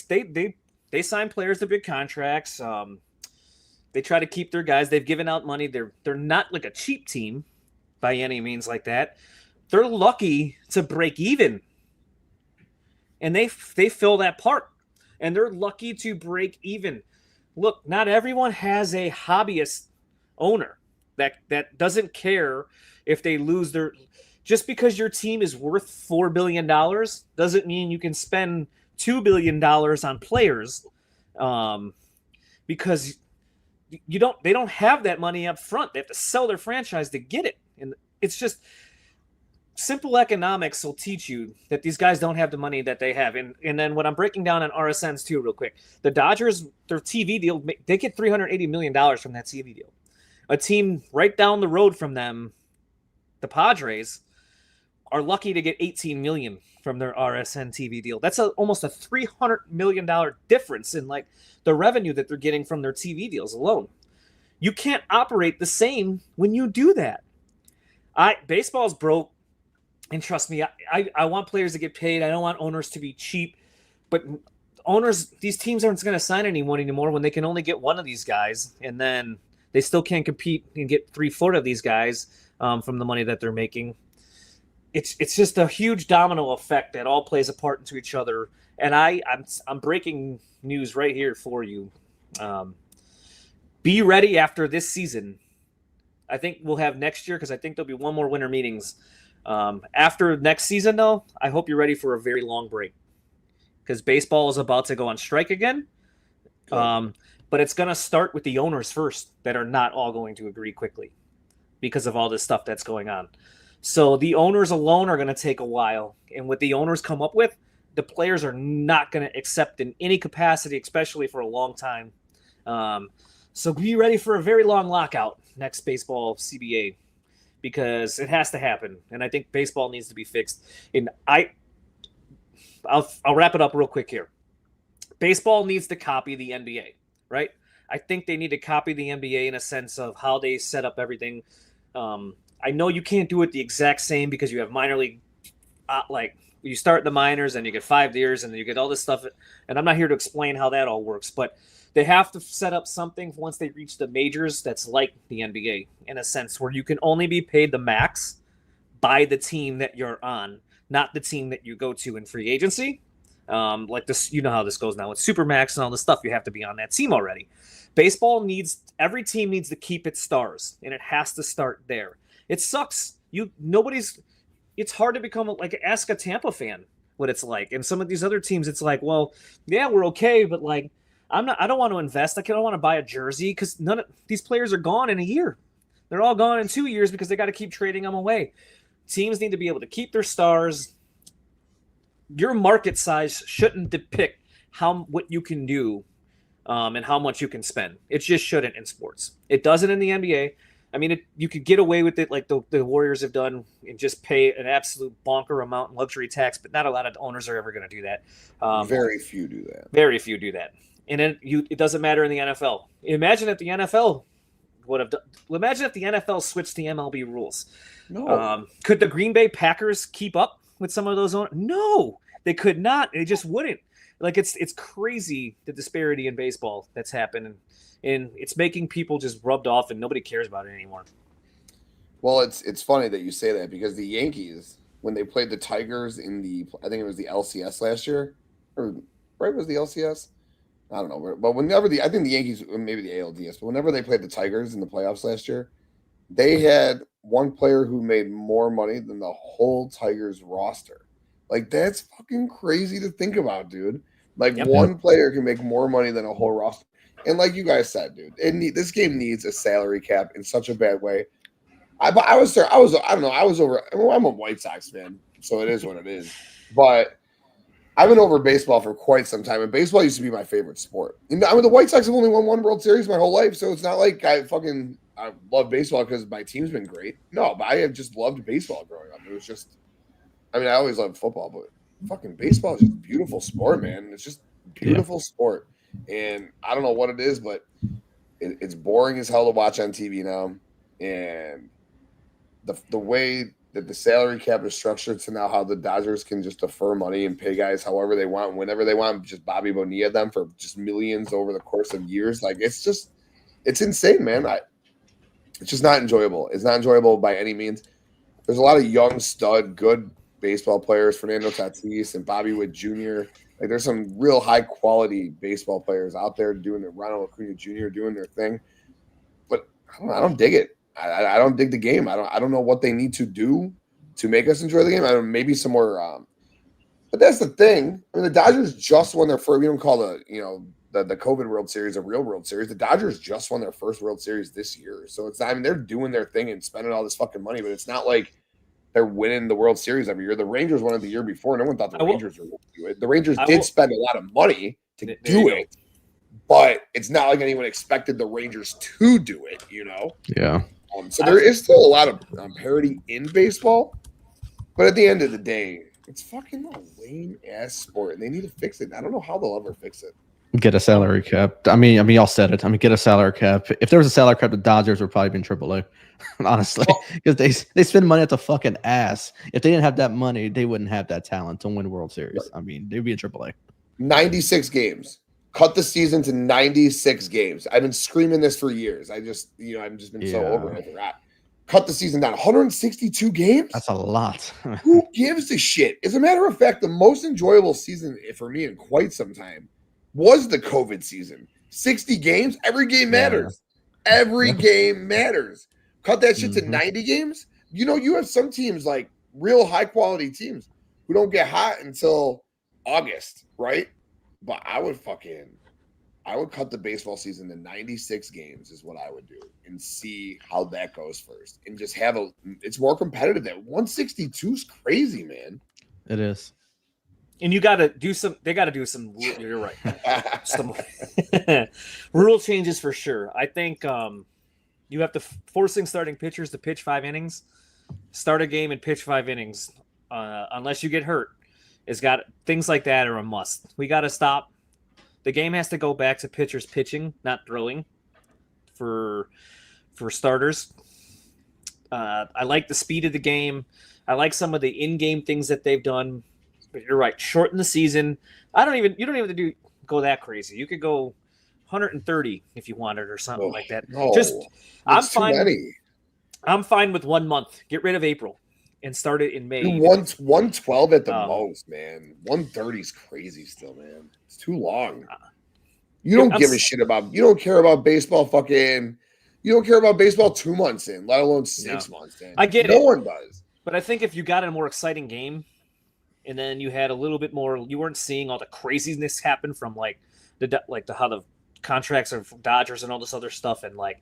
Speaker 6: sign players to big contracts. They try to keep their guys. They've given out money. They're not like a cheap team by any means like that. They're lucky to break even. And they fill that part. And they're lucky to break even. Look, not everyone has a hobbyist owner that doesn't care if they lose their – just because your team is worth $4 billion doesn't mean you can spend $2 billion on players because they don't have that money up front. They have to sell their franchise to get it. And it's just simple economics will teach you that these guys don't have the money that they have. And then when I'm breaking down on RSNs too real quick, the Dodgers, their TV deal, they get $380 million from that TV deal. A team right down the road from them, the Padres, are lucky to get $18 million from their RSN TV deal. That's almost a $300 million difference in like the revenue that they're getting from their TV deals alone. You can't operate the same when you do that. Baseball's broke, and trust me, I want players to get paid. I don't want owners to be cheap, but owners, these teams aren't going to sign anyone anymore when they can only get one of these guys, and then they still can't compete and get 3/4 of these guys from the money that they're making. It's just a huge domino effect that all plays a part into each other. And I'm breaking news right here for you. Be ready after this season. I think we'll have next year because I think there'll be one more winter meetings. After next season, though, I hope you're ready for a very long break because baseball is about to go on strike again. But it's going to start with the owners first that are not all going to agree quickly because of all this stuff that's going on. So the owners alone are going to take a while. And what the owners come up with, the players are not going to accept in any capacity, especially for a long time. So be ready for a very long lockout next baseball CBA because it has to happen. And I think baseball needs to be fixed. And I'll wrap it up real quick here. Baseball needs to copy the NBA, right? I think they need to copy the NBA in a sense of how they set up everything. I know you can't do it the exact same because you have minor league, like you start in the minors and you get 5 years and then you get all this stuff. And I'm not here to explain how that all works, but they have to set up something once they reach the majors that's like the NBA in a sense where you can only be paid the max by the team that you're on, not the team that you go to in free agency. Like this, you know how this goes now with Supermax and all this stuff. You have to be on that team already. Baseball needs, every team needs to keep its stars, and it has to start there. It sucks. It's hard to become like, ask a Tampa fan what it's like. And some of these other teams, it's like, well, yeah, we're okay, but like, I don't want to invest. I don't want to buy a jersey because none of these players are gone in a year. They're all gone in 2 years because they got to keep trading them away. Teams need to be able to keep their stars. Your market size shouldn't depict what you can do and how much you can spend. It just shouldn't in sports. It doesn't in the NBA. I mean, you could get away with it like the Warriors have done and just pay an absolute bonker amount in luxury tax, but not a lot of owners are ever going to do that.
Speaker 4: Very few do that.
Speaker 6: Very few do that. And it doesn't matter in the NFL. Imagine if the NFL switched the MLB rules.
Speaker 4: No.
Speaker 6: Could the Green Bay Packers keep up with some of those owners? No, they could not. They just wouldn't. Like it's crazy, the disparity in baseball that's happened, and it's making people just rubbed off, and nobody cares about it anymore.
Speaker 4: Well, it's funny that you say that because the Yankees, when they played the Tigers in I think it was the LCS last year, or right, was the LCS? I don't know, but I think the Yankees, maybe the ALDS, but whenever they played the Tigers in the playoffs last year, they had one player who made more money than the whole Tigers roster. Like, that's fucking crazy to think about, dude. Like, one player can make more money than a whole roster. And like you guys said, dude, this game needs a salary cap in such a bad way. I don't know. I'm a White Sox fan, so it is what it is. But I've been over baseball for quite some time, and baseball used to be my favorite sport. I mean, the White Sox have only won one World Series my whole life, so it's not like I love baseball because my team's been great. No, but I have just loved baseball growing up. It was just, I mean, I always loved football, but fucking baseball is just a beautiful sport, man. It's just a beautiful sport. And I don't know what it is, but it's boring as hell to watch on TV now. And the way that the salary cap is structured to now how the Dodgers can just defer money and pay guys however they want, whenever they want, just Bobby Bonilla them for just millions over the course of years. Like, it's insane, man. It's just not enjoyable. It's not enjoyable by any means. There's a lot of young stud, good baseball players, Fernando Tatis and Bobby Witt Jr. Like, there's some real high quality baseball players out there doing their Ronald Acuna Jr. doing their thing. But I don't dig it. I don't dig the game. I don't know what they need to do to make us enjoy the game. I don't know, maybe some more. But that's the thing. I mean, the Dodgers just won their first. We don't call the COVID World Series a real World Series. The Dodgers just won their first World Series this year, so it's not. I mean, they're doing their thing and spending all this fucking money, but it's not like they're winning the World Series every year. The Rangers won it the year before. No one thought the Rangers were going to do it. The Rangers did spend a lot of money to do it, but it's not like anyone expected the Rangers to do it.
Speaker 5: Yeah.
Speaker 4: So there is still a lot of parity in baseball, but at the end of the day, it's fucking a lame ass sport, and they need to fix it. I don't know how they'll ever fix it.
Speaker 5: Get a salary cap. I mean, y'all said it. I mean, get a salary cap. If there was a salary cap, the Dodgers would probably be in AAA, honestly, because they spend money at the fucking ass. If they didn't have that money, they wouldn't have that talent to win World Series. I mean, they'd be in AAA.
Speaker 4: 96 games. Cut the season to 96 games. I've been screaming this for years. I've just been so over it. Cut the season down. 162 games?
Speaker 5: That's a lot.
Speaker 4: Who gives a shit? As a matter of fact, the most enjoyable season for me in quite some time was the COVID season. 60 games. Every game matters. Every game matters. Cut that shit to 90 games. You have some teams, like real high quality teams, who don't get hot until August, right? But I would cut the baseball season to 96 games is what I would do, and see how that goes first, and just it's more competitive. That 162 is crazy, man.
Speaker 5: It is.
Speaker 6: And they got to do some, you're right. Some rule changes for sure. I think you have to forcing starting pitchers to pitch 5 innings, start a game and pitch 5 innings, unless you get hurt. Things like that are a must. We got to stop. The game has to go back to pitchers pitching, not throwing for starters. I like the speed of the game. I like some of the in-game things that they've done. But you're right. Shorten the season. You don't even have to go that crazy. You could go 130 if you wanted or something like that.
Speaker 4: No,
Speaker 6: I'm fine.
Speaker 4: Too many.
Speaker 6: I'm fine with 1 month. Get rid of April. and started in May.
Speaker 4: 112 at the
Speaker 6: Um,
Speaker 4: most, man. 130 is crazy still, man. It's too long.
Speaker 6: Uh,
Speaker 4: You don't give a shit about. You don't care about baseball. You don't care about baseball 2 months in, let alone 6 months in.
Speaker 6: I get
Speaker 4: no
Speaker 6: it.
Speaker 4: one does.
Speaker 6: But I think if you got a more exciting game, and then you had a little bit more, you weren't seeing all the craziness happen from like how the contracts are from Dodgers and all this other stuff, and like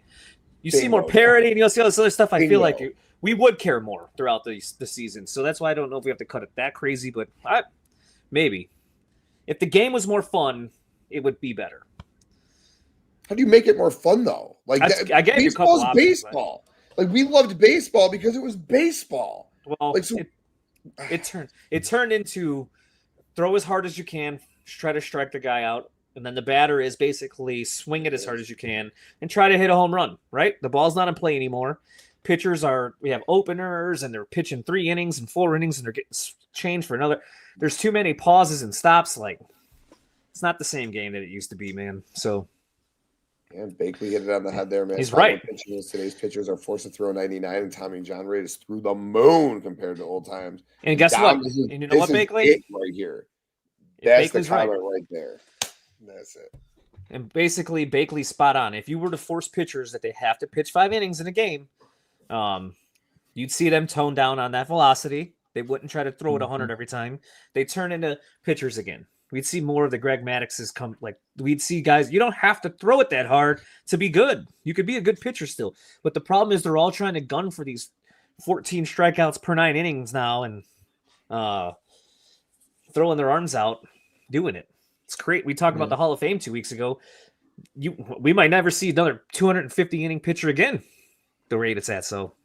Speaker 6: you see more parity and you see all this other stuff. I feel like we would care more throughout the season. So that's why I don't know if we have to cut it that crazy, but maybe if the game was more fun, it would be better.
Speaker 4: How do you make it more fun though? Like
Speaker 6: I gave you a couple
Speaker 4: baseball's
Speaker 6: options,
Speaker 4: baseball. Like we loved baseball because it was baseball.
Speaker 6: Well,
Speaker 4: like so,
Speaker 6: it turned into throw as hard as you can, try to strike the guy out, and then the batter is basically swing it as hard as you can and try to hit a home run. Right? The ball's not in play anymore. Pitchers we have openers and they're pitching 3 innings and 4 innings and they're getting changed for another. There's too many pauses and stops. Like it's not the same game that it used to be, man. So.
Speaker 4: And Bakley hit it on the head there, man.
Speaker 6: He's right.
Speaker 4: Today's pitchers are forced to throw 99, and Tommy John rate is through the moon compared to old times.
Speaker 6: And guess what? And you know what, Bakley?
Speaker 4: Right here. That's
Speaker 6: Bakley's
Speaker 4: the comment right there. That's it.
Speaker 6: And basically, Bakley's spot on. If you were to force pitchers that they have to pitch 5 innings in a game, you'd see them tone down on that velocity. They wouldn't try to throw it 100 every time. They turn into pitchers again. We'd see more of the Greg Maddoxes come. Like we'd see guys, you don't have to throw it that hard to be good. You could be a good pitcher still. But the problem is they're all trying to gun for these 14 strikeouts per 9 innings now and throwing their arms out, doing it. It's great. We talked about the Hall of Fame 2 weeks ago. We might never see another 250 inning pitcher again. The rate it's at. So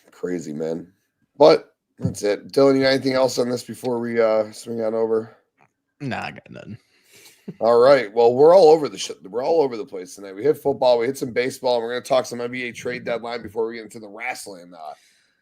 Speaker 4: crazy, man. But that's it. Dylan, you got anything else on this before we swing on over?
Speaker 5: Nah, I got nothing.
Speaker 4: All right. Well, we're all over we're all over the place tonight. We hit football, we hit some baseball, and we're going to talk some NBA trade deadline before we get into the wrestling.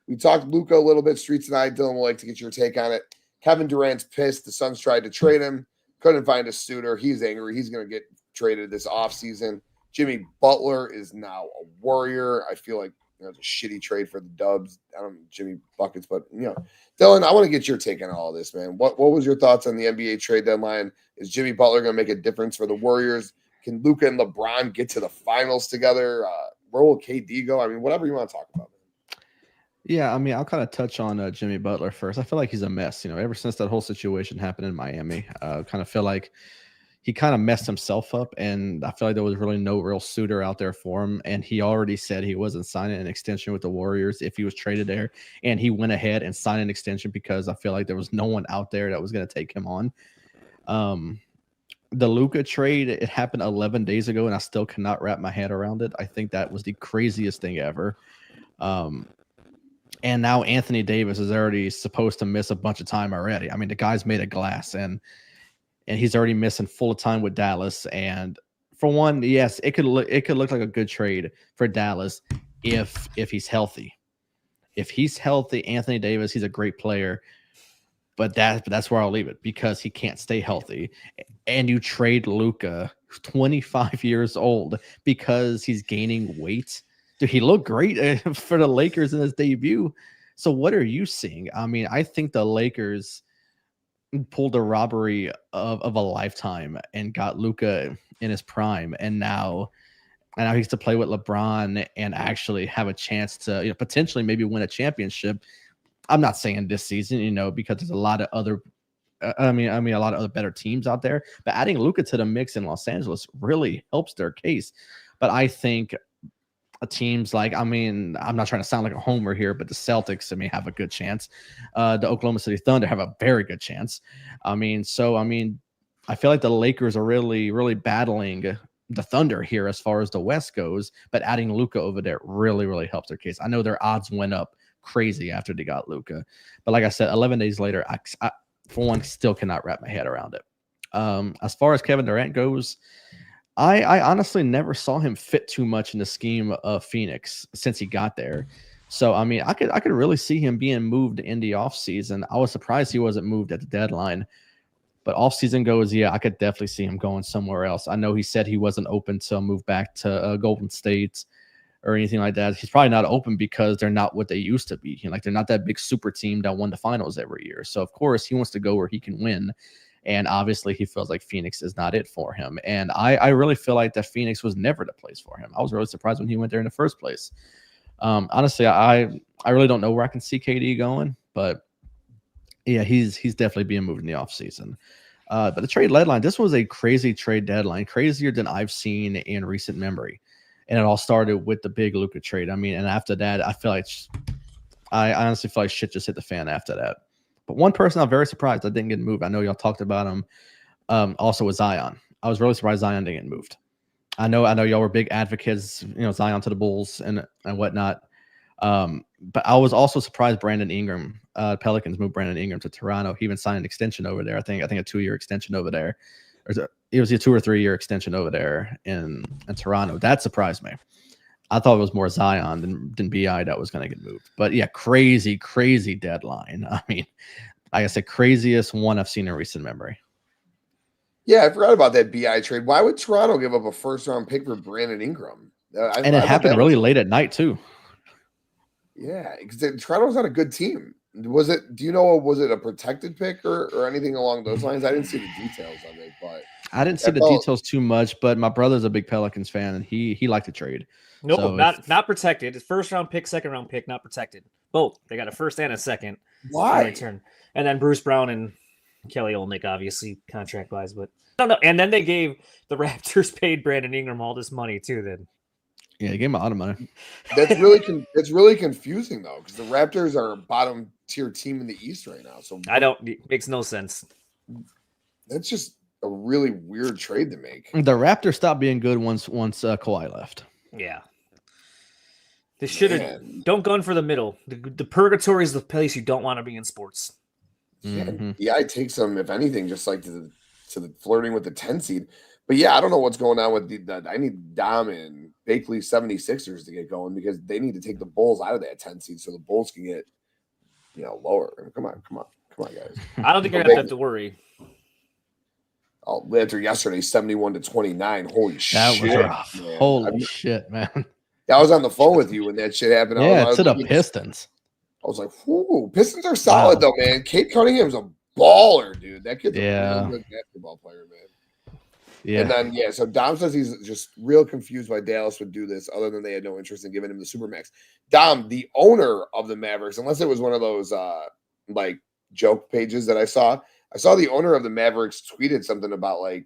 Speaker 4: We talked Luka a little bit. Streets and I, Dylan, would like to get your take on it. Kevin Durant's pissed. The Suns tried to trade him. Couldn't find a suitor. He's angry. He's going to get traded this offseason. Jimmy Butler is now a Warrior. I feel like it's a shitty trade for the Dubs. I don't know Jimmy Buckets, but Dylan, I want to get your take on all of this, man. What was your thoughts on the NBA trade deadline? Is Jimmy Butler going to make a difference for the Warriors? Can Luka and LeBron get to the finals together? Where will KD go? I mean, whatever you want to talk about.
Speaker 5: Yeah, I mean, I'll kind of touch on Jimmy Butler first. I feel like he's a mess. Ever since that whole situation happened in Miami, I kind of feel like he kind of messed himself up, and I feel like there was really no real suitor out there for him. And he already said he wasn't signing an extension with the Warriors if he was traded there. And he went ahead and signed an extension because I feel like there was no one out there that was going to take him on. The Luka trade, it happened 11 days ago, and I still cannot wrap my head around it. I think that was the craziest thing ever. And now Anthony Davis is already supposed to miss a bunch of time already. I mean, the guy's made of glass, and he's already missing full time with Dallas. And for one, yes, it could look like a good trade for Dallas if he's healthy. If he's healthy, Anthony Davis, he's a great player. But that's where I'll leave it because he can't stay healthy. And you trade Luka, 25 years old, because he's gaining weight. Dude, he looked great for the Lakers in his debut. So what are you seeing? I mean, I think the Lakers pulled a robbery of a lifetime and got Luka in his prime, and now he gets to play with LeBron and actually have a chance to potentially maybe win a championship. I'm not saying this season, because there's a lot of other a lot of other better teams out there, but adding Luka to the mix in Los Angeles really helps their case. But I think teams like, I'm not trying to sound like a homer here, but the Celtics, have a good chance. The Oklahoma City Thunder have a very good chance. I feel like the Lakers are really, really battling the Thunder here as far as the West goes, but adding Luka over there really, really helps their case. I know their odds went up crazy after they got Luka, but like I said, 11 days later, I for one still cannot wrap my head around it. As far as Kevin Durant goes, I honestly never saw him fit too much in the scheme of Phoenix since he got there. So, I could really see him being moved in the offseason. I was surprised he wasn't moved at the deadline. But offseason goes, I could definitely see him going somewhere else. I know he said he wasn't open to move back to Golden State. or anything like that. He's probably not open because they're not what they used to be. Like they're not that big super team that won the finals every year. So of course he wants to go where he can win. And obviously he feels like Phoenix is not it for him. And I really feel like that Phoenix was never the place for him. I was really surprised when he went there in the first place. Honestly, I really don't know where I can see KD going, but yeah, he's definitely being moved in the offseason. But the trade deadline, this was a crazy trade deadline, crazier than I've seen in recent memory. And it all started with the big Luka trade. I mean, and after that, I honestly feel like shit just hit the fan after that. But one person I'm very surprised I didn't get moved. I know y'all talked about him. Also with Zion. I was really surprised Zion didn't get moved. I know y'all were big advocates, Zion to the Bulls and whatnot. But I was also surprised Brandon Ingram, Pelicans moved Brandon Ingram to Toronto. He even signed an extension over there. I think a 2-year extension over there. It was a 2 or 3 year extension over there in Toronto. That surprised me. I thought it was more Zion than BI that was going to get moved. But yeah, crazy deadline. I mean, like I said, craziest one I've seen in recent memory.
Speaker 4: Yeah, I forgot about that BI trade. Why would Toronto give up a first-round pick for Brandon Ingram?
Speaker 5: And it happened really late at night too.
Speaker 4: Yeah, because Toronto's not a good team. Was it? Do you know? Was it a protected pick or anything along those lines? I didn't see the details of it, but
Speaker 5: I didn't see the details too much. But my brother's a big Pelicans fan, and he liked the trade.
Speaker 6: Nope,
Speaker 5: So
Speaker 6: not protected. It's first round pick, second round pick, not protected. Both. They got a first and a second.
Speaker 4: Why?
Speaker 6: In return. And then Bruce Brown and Kelly Olynyk, obviously contract wise, but I don't know. And then they gave the Raptors paid Brandon Ingram all this money too. Then
Speaker 5: yeah, he gave him a lot of money.
Speaker 4: That's really confusing though, because the Raptors are a bottom tier team in the East right now. So
Speaker 6: it makes no sense.
Speaker 4: That's just a really weird trade to make.
Speaker 5: The Raptors stopped being good once Kawhi left.
Speaker 6: Yeah. They should have. Don't gun for the middle. The purgatory is the place you don't want to be in sports.
Speaker 4: Mm-hmm. Yeah, I take some, if anything, just like to the flirting with the 10 seed. But yeah, I don't know what's going on with I need Dom and Bakley 76ers to get going because they need to take the Bulls out of that 10 seed so the Bulls can get lower. I mean, come on, guys.
Speaker 6: I don't think you're gonna have to worry.
Speaker 4: Oh, after yesterday, 71-29. Holy shit!
Speaker 5: That was rough. Holy shit, man.
Speaker 4: I was on the phone with you when that shit happened.
Speaker 5: Yeah, to the Pistons.
Speaker 4: I was like, "Whoo, Pistons are solid though, man." Kate Cunningham's a baller, dude. That kid's a real good basketball player, man. Yeah. And then so Dom says he's just real confused why Dallas would do this, other than they had no interest in giving him the Supermax. Dom, the owner of the Mavericks, unless it was one of those like joke pages that I saw the owner of the Mavericks tweeted something about like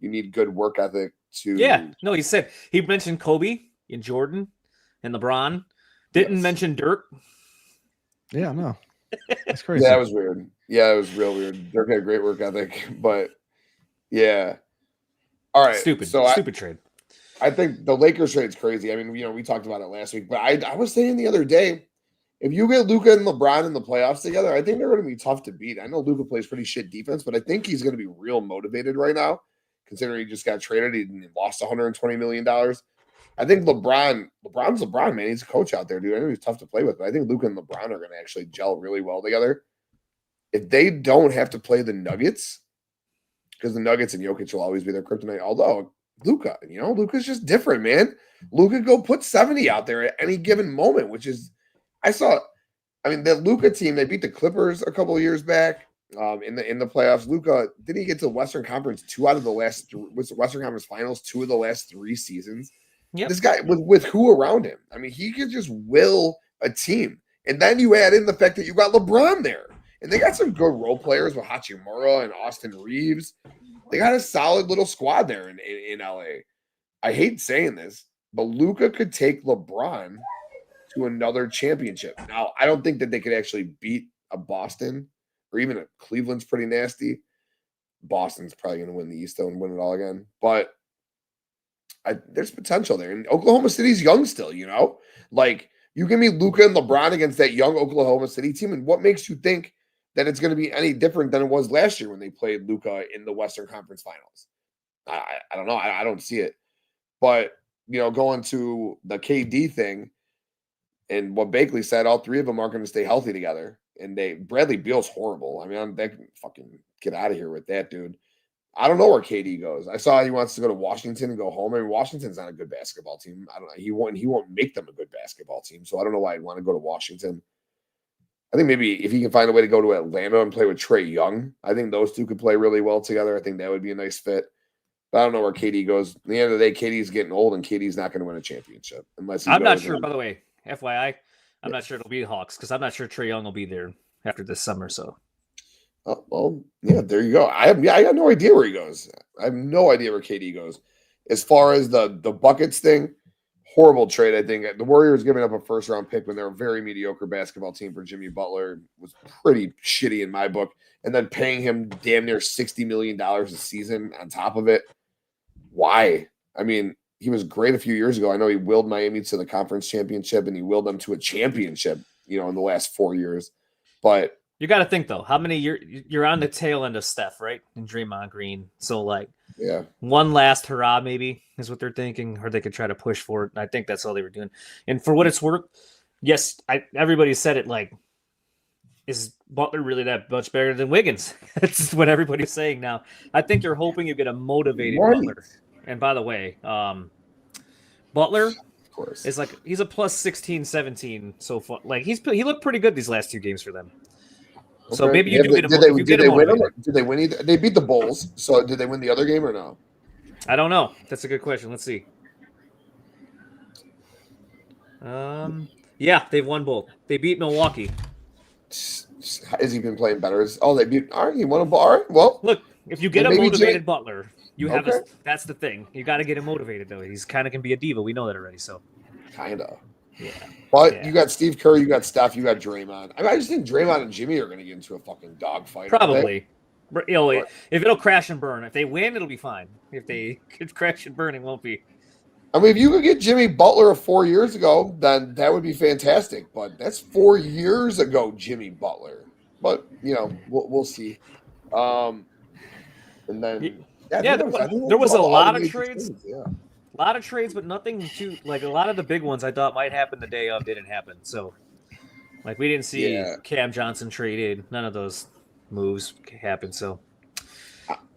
Speaker 4: you need good work ethic to.
Speaker 6: Yeah, no, he mentioned Kobe and Jordan and LeBron. Didn't mention Dirk.
Speaker 5: Yeah, no. That's crazy.
Speaker 4: Yeah, that was weird. Yeah, it was real weird. Dirk had a great work ethic, but yeah. All right.
Speaker 6: Stupid trade.
Speaker 4: I think the Lakers trade's crazy. I mean, we talked about it last week, but I was saying the other day, if you get Luka and LeBron in the playoffs together, I think they're going to be tough to beat. I know Luka plays pretty shit defense, but I think he's going to be real motivated right now, considering he just got traded. He lost $120 million. I think LeBron's LeBron, man. He's a coach out there, dude. I know he's tough to play with, but I think Luka and LeBron are going to actually gel really well together. If they don't have to play the Nuggets, because the Nuggets and Jokic will always be their kryptonite, although Luka, Luka's just different, man. Luka go put 70 out there at any given moment, which is, that Luka team, they beat the Clippers a couple of years back in the playoffs. Luka, didn't he get to the Western Conference Western Conference Finals 2 of the last 3 seasons? Yep. This guy with who around him? I mean, he could just will a team. And then you add in the fact that you got LeBron there. And they got some good role players with Hachimura and Austin Reeves. They got a solid little squad there in LA. I hate saying this, but Luka could take LeBron to another championship. Now, I don't think that they could actually beat a Boston or even a Cleveland's pretty nasty. Boston's probably going to win the East though and win it all again. But there's potential there. And Oklahoma City's young still, Like, you give me Luka and LeBron against that young Oklahoma City team, and what makes you think that it's going to be any different than it was last year when they played Luka in the Western Conference Finals? I don't know. I don't see it. But, going to the KD thing and what Bakley said, all 3 of them aren't going to stay healthy together. And Bradley Beal's horrible. I mean, they can fucking get out of here with that, dude. I don't know where KD goes. I saw he wants to go to Washington and go home. I mean, Washington's not a good basketball team. I don't know. He won't make them a good basketball team. So I don't know why I'd want to go to Washington. I think maybe if he can find a way to go to Atlanta and play with Trae Young, I think those two could play really well together. I think that would be a nice fit. But I don't know where KD goes. At the end of the day, KD's getting old, and KD's not going to win a championship unless he
Speaker 6: I'm not
Speaker 4: goes
Speaker 6: sure.
Speaker 4: and-
Speaker 6: By the way, FYI, I'm not sure it'll be the Hawks because I'm not sure Trae Young will be there after this summer. So
Speaker 4: Oh, well, yeah, there you go. I got no idea where he goes. I have no idea where KD goes. As far as the buckets thing, horrible trade. I think the Warriors giving up a first round pick when they're a very mediocre basketball team for Jimmy Butler was pretty shitty in my book. And then paying him damn near $60 million a season on top of it. Why? I mean, he was great a few years ago. I know he willed Miami to the conference championship and he willed them to a championship, in the last 4 years. But
Speaker 6: you got to think though, how many you're on the tail end of Steph, right? And Draymond Green. So like,
Speaker 4: yeah,
Speaker 6: one last hurrah maybe is what they're thinking, or they could try to push for it. I think that's all they were doing. And for what it's worth, yes, everybody said it. Like, is Butler really that much better than Wiggins? That's what everybody's saying now. I think they're hoping you get a motivated Butler. And by the way, Butler
Speaker 4: course.
Speaker 6: is like he's a plus 16, 17 so far. Like he looked pretty good these last two games for them. So
Speaker 4: Okay.
Speaker 6: maybe you do get him.
Speaker 4: Did they win? Did they win either? They beat the Bulls. So did they win the other game or no?
Speaker 6: I don't know. That's a good question. Let's see. Yeah, they've won both. They beat Milwaukee.
Speaker 4: Has he been playing better? They beat. All right, he won a ball. All right, well,
Speaker 6: Look, if you get a
Speaker 4: maybe
Speaker 6: motivated Butler, you have
Speaker 4: Okay.
Speaker 6: that's the thing. You got to get him motivated though. He's kind of can be a diva. We know that already. So
Speaker 4: kinda.
Speaker 6: yeah.
Speaker 4: But
Speaker 6: Yeah.
Speaker 4: you got Steve Kerr, you got Steph, you got Draymond. I just think Draymond and Jimmy are going to get into a fucking dogfight.
Speaker 6: Probably. If it'll crash and burn. If they win, it'll be fine. If they crash and burn, it won't be.
Speaker 4: I mean, if you could get Jimmy Butler 4 years ago, then that would be fantastic. But that's 4 years ago, Jimmy Butler. But we'll see. And then
Speaker 6: there was a lot of trades.
Speaker 4: Yeah.
Speaker 6: A lot of trades, but nothing too like a lot of the big ones I thought might happen the day of didn't happen. So, like we didn't see Cam Johnson traded. None of those moves happened. So,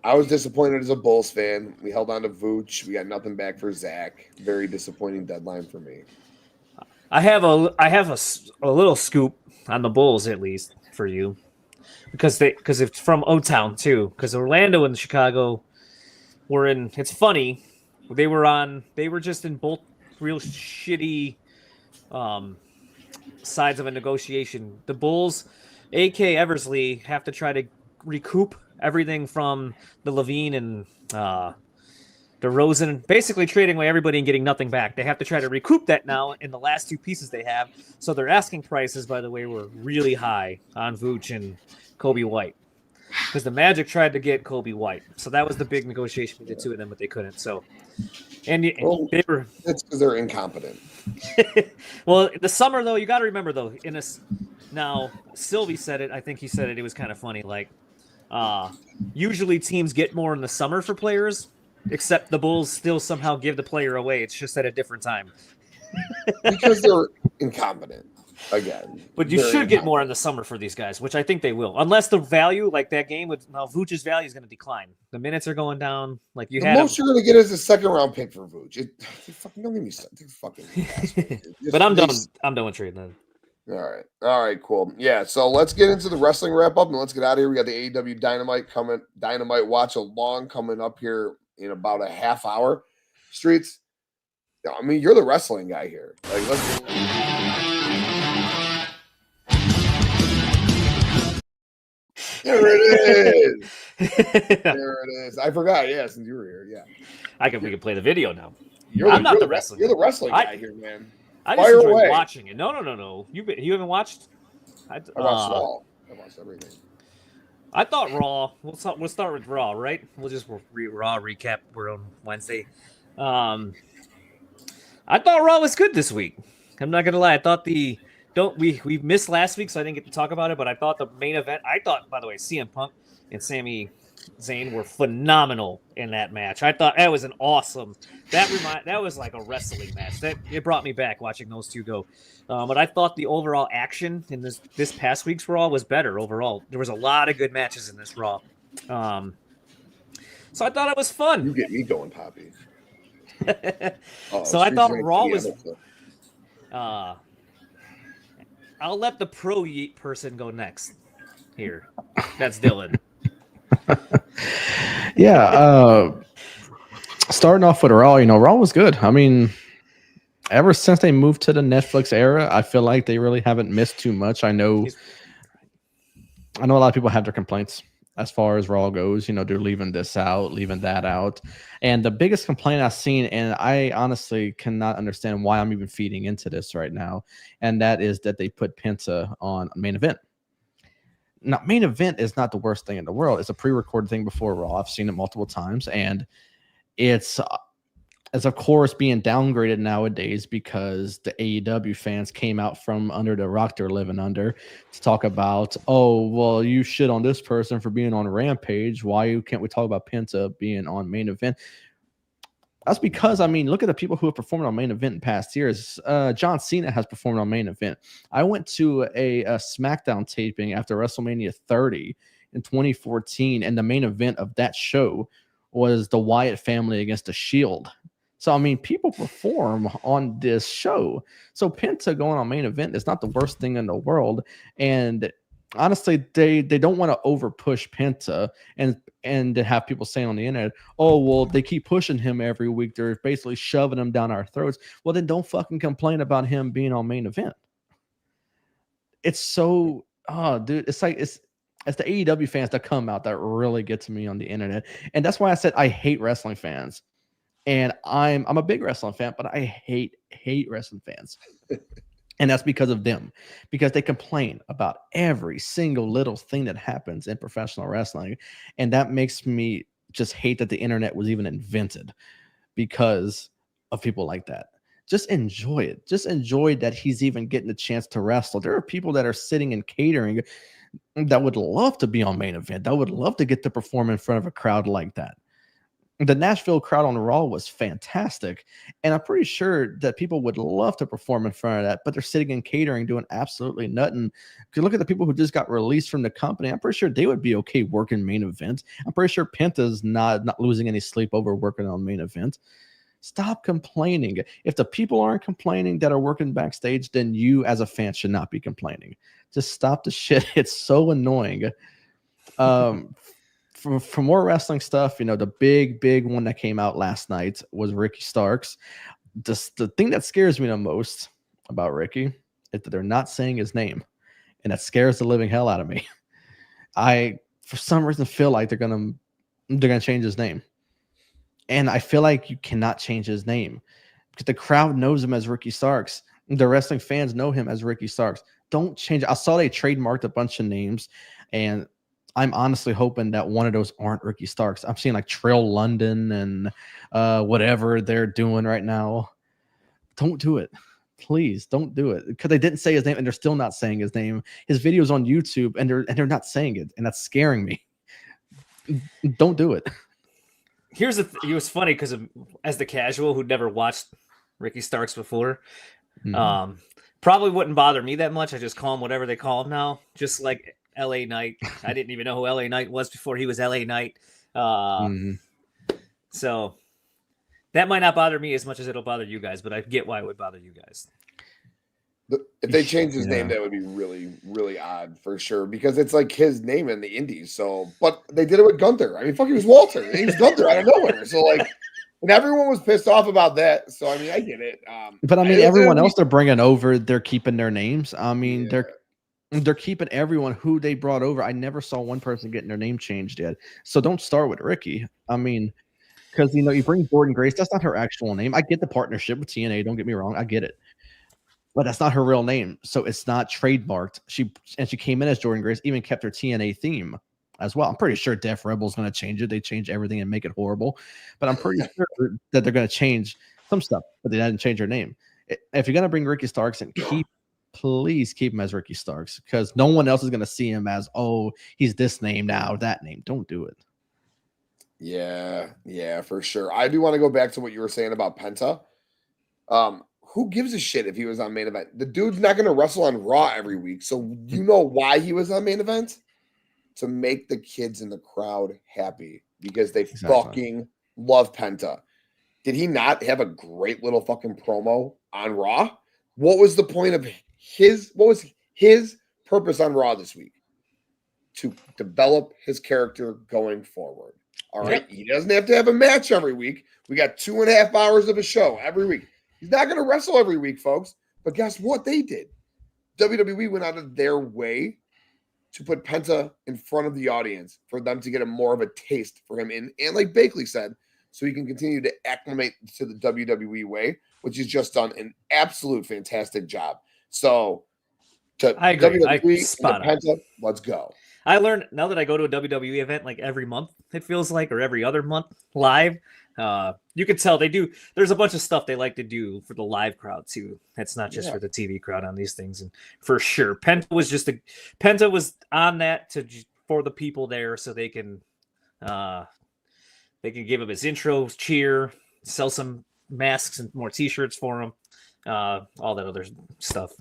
Speaker 4: I was disappointed as a Bulls fan. We held on to Vooch. We got nothing back for Zach. Very disappointing deadline for me.
Speaker 6: I have a little scoop on the Bulls at least for you because it's from O-Town too. Because Orlando and Chicago were in. It's funny. They were just in both real shitty sides of a negotiation. The Bulls, A.K. Eversley, have to try to recoup everything from the Levine and DeRozan, basically trading away everybody and getting nothing back. They have to try to recoup that now in the last two pieces they have. So their asking prices, by the way, were really high on Vooch and Kobe White. Because the Magic tried to get Kobe White. So that was the big negotiation with the two of them, but they couldn't. So, they were.
Speaker 4: It's because they're incompetent.
Speaker 6: Well, the summer, though, you got to remember, though, now, Sylvie said it. I think he said it. It was kind of funny. Like, usually teams get more in the summer for players, except the Bulls still somehow give the player away. It's just at a different time.
Speaker 4: Because they're incompetent. Again,
Speaker 6: but you should get more in the summer for these guys, which I think they will, unless the value, like that game with Vooch's value, is going to decline. The minutes are going down. Like
Speaker 4: the most you're going to get is a second round pick for Vooch. Fucking don't give me fucking.
Speaker 6: But I'm done. I'm done with trading then.
Speaker 4: All right, cool. Yeah, so let's get into the wrestling wrap up and let's get out of here. We got the AEW Dynamite watch along coming up here in about a half hour. Streets. I mean, you're the wrestling guy here. Like, let's. There it is. There it is. I forgot. Yeah, since you were here. Yeah.
Speaker 6: We can play the video now.
Speaker 4: I'm not the wrestling. You're the wrestling guy here, man.
Speaker 6: I just enjoyed watching it. No. You haven't watched?
Speaker 4: I watched Raw. I watched everything.
Speaker 6: I thought Raw. We'll start with Raw, right? We'll just Raw recap. We're on Wednesday. I thought Raw was good this week. I'm not gonna lie. I thought we missed last week, so I didn't get to talk about it. But I thought the main event. By the way, CM Punk and Sami Zayn were phenomenal in that match. I thought that was an awesome. That was like a wrestling match. It brought me back watching those two go. But I thought the overall action in this past week's Raw was better overall. There was a lot of good matches in this Raw. So I thought it was
Speaker 4: You
Speaker 6: fun.
Speaker 4: get me going, Poppy.
Speaker 6: So I
Speaker 4: Street's
Speaker 6: thought
Speaker 4: gonna
Speaker 6: Raw
Speaker 4: kill
Speaker 6: was.
Speaker 4: the episode.
Speaker 6: I'll let the pro yeet person go next. Here, that's Dylan.
Speaker 5: Yeah. Starting off with Raw, Raw was good. I mean, ever since they moved to the Netflix era, I feel like they really haven't missed too much. I know a lot of people have their complaints as far as Raw goes. They're leaving this out, leaving that out. And the biggest complaint I've seen, and I honestly cannot understand why I'm even feeding into this right now, and that is that they put Penta on main event. Now, main event is not the worst thing in the world. It's a pre-recorded thing before Raw. I've seen it multiple times, and it's of course being downgraded nowadays because the AEW fans came out from under the rock they're living under to talk about, oh, well, you shit on this person for being on Rampage. Why can't we talk about Penta being on main event? That's because, look at the people who have performed on main event in past years. John Cena has performed on main event. I went to a SmackDown taping after WrestleMania 30 in 2014, and the main event of that show was the Wyatt family against the Shield. So, people perform on this show. So Penta going on main event is not the worst thing in the world. And honestly, they don't want to over push Penta and to have people saying on the internet, oh, well, they keep pushing him every week. They're basically shoving him down our throats. Well, then don't fucking complain about him being on main event. It's so, dude, it's like, it's the AEW fans that come out that really get to me on the internet. And that's why I said I hate wrestling fans. And I'm a big wrestling fan, but I hate wrestling fans. And that's because of them, because they complain about every single little thing that happens in professional wrestling. And that makes me just hate that the internet was even invented because of people like that. Just enjoy it. Just enjoy that he's even getting a chance to wrestle. There are people that are sitting and catering that would love to be on main event, that would love to get to perform in front of a crowd like that. The Nashville crowd on Raw was fantastic, and I'm pretty sure that people would love to perform in front of that, but they're sitting in catering doing absolutely nothing. If you look at the people who just got released from the company, I'm pretty sure they would be okay working main event. I'm pretty sure Penta's not losing any sleep over working on main event. Stop complaining. If the people aren't complaining that are working backstage, then you as a fan should not be complaining. Just stop the shit. It's so annoying. For more wrestling stuff, the big one that came out last night was Ricky Starks. The thing that scares me the most about Ricky is that they're not saying his name, and that scares the living hell out of me. I, for some reason, feel like they're gonna change his name, and I feel like you cannot change his name because the crowd knows him as Ricky Starks. The wrestling fans know him as Ricky Starks. Don't change it. I saw they trademarked a bunch of names, and I'm honestly hoping that one of those aren't Ricky Starks. I'm seeing like Trail London and whatever they're doing right now. Don't do it. Please don't do it. Because they didn't say his name and they're still not saying his name. His video's on YouTube and they're not saying it. And that's scaring me. Don't do it.
Speaker 6: Here's it was funny because as the casual who'd never watched Ricky Starks before, probably wouldn't bother me that much. I just call him whatever they call him now. Just like LA Knight. I didn't even know who LA Knight was before he was LA Knight. So that might not bother me as much as it'll bother you guys, but I get why it would bother you guys.
Speaker 4: If they changed his name, that would be really, really odd for sure because it's like his name in the indies. So, but they did it with Gunther. Fuck, he was Walter. He was Gunther out of nowhere. So, and everyone was pissed off about that. So, I get it.
Speaker 5: But everyone else they're bringing over, they're keeping their names.
Speaker 4: Yeah.
Speaker 5: They're keeping everyone who they brought over. I never saw one person getting their name changed yet. So don't start with Ricky. Because you bring Jordan Grace, that's not her actual name. I get the partnership with TNA, don't get me wrong, I get it. But that's not her real name. So it's not trademarked. She came in as Jordan Grace, even kept her TNA theme as well. I'm pretty sure Def Rebel's gonna change it. They change everything and make it horrible. But I'm pretty sure that they're gonna change some stuff, but they didn't change her name. If you're gonna bring Ricky Starks and please keep him as Ricky Starks because no one else is going to see him as, oh, he's this name now, that name. Don't do it.
Speaker 4: Yeah, for sure. I do want to go back to what you were saying about Penta. Who gives a shit if he was on main event? The dude's not going to wrestle on Raw every week. So you know why he was on main event? To make the kids in the crowd happy. because they
Speaker 5: Exactly.
Speaker 4: fucking love Penta. Did he not have a great little fucking promo on Raw? What was the point of what was his purpose on Raw this week? To develop his character going forward. All right. He doesn't have to have a match every week. We got 2.5 hours of a show every week. He's not going to wrestle every week, folks. But guess what they did? WWE went out of their way to put Penta in front of the audience for them to get a more of a taste for him. And like Bakley said, so he can continue to acclimate to the WWE way, which he's just done an absolute fantastic job. So to
Speaker 6: I agree.
Speaker 4: WWE
Speaker 6: Spot
Speaker 4: and
Speaker 6: on.
Speaker 4: Penta, let's go.
Speaker 6: I learned now that I go to a WWE event like every month, it feels like, or every other month live. You can tell they do. There's a bunch of stuff they like to do for the live crowd too. That's not just for the TV crowd on these things. And for sure, Penta was on that for the people there, so they can give him his intro, cheer, sell some masks and more T-shirts for him, all that other stuff.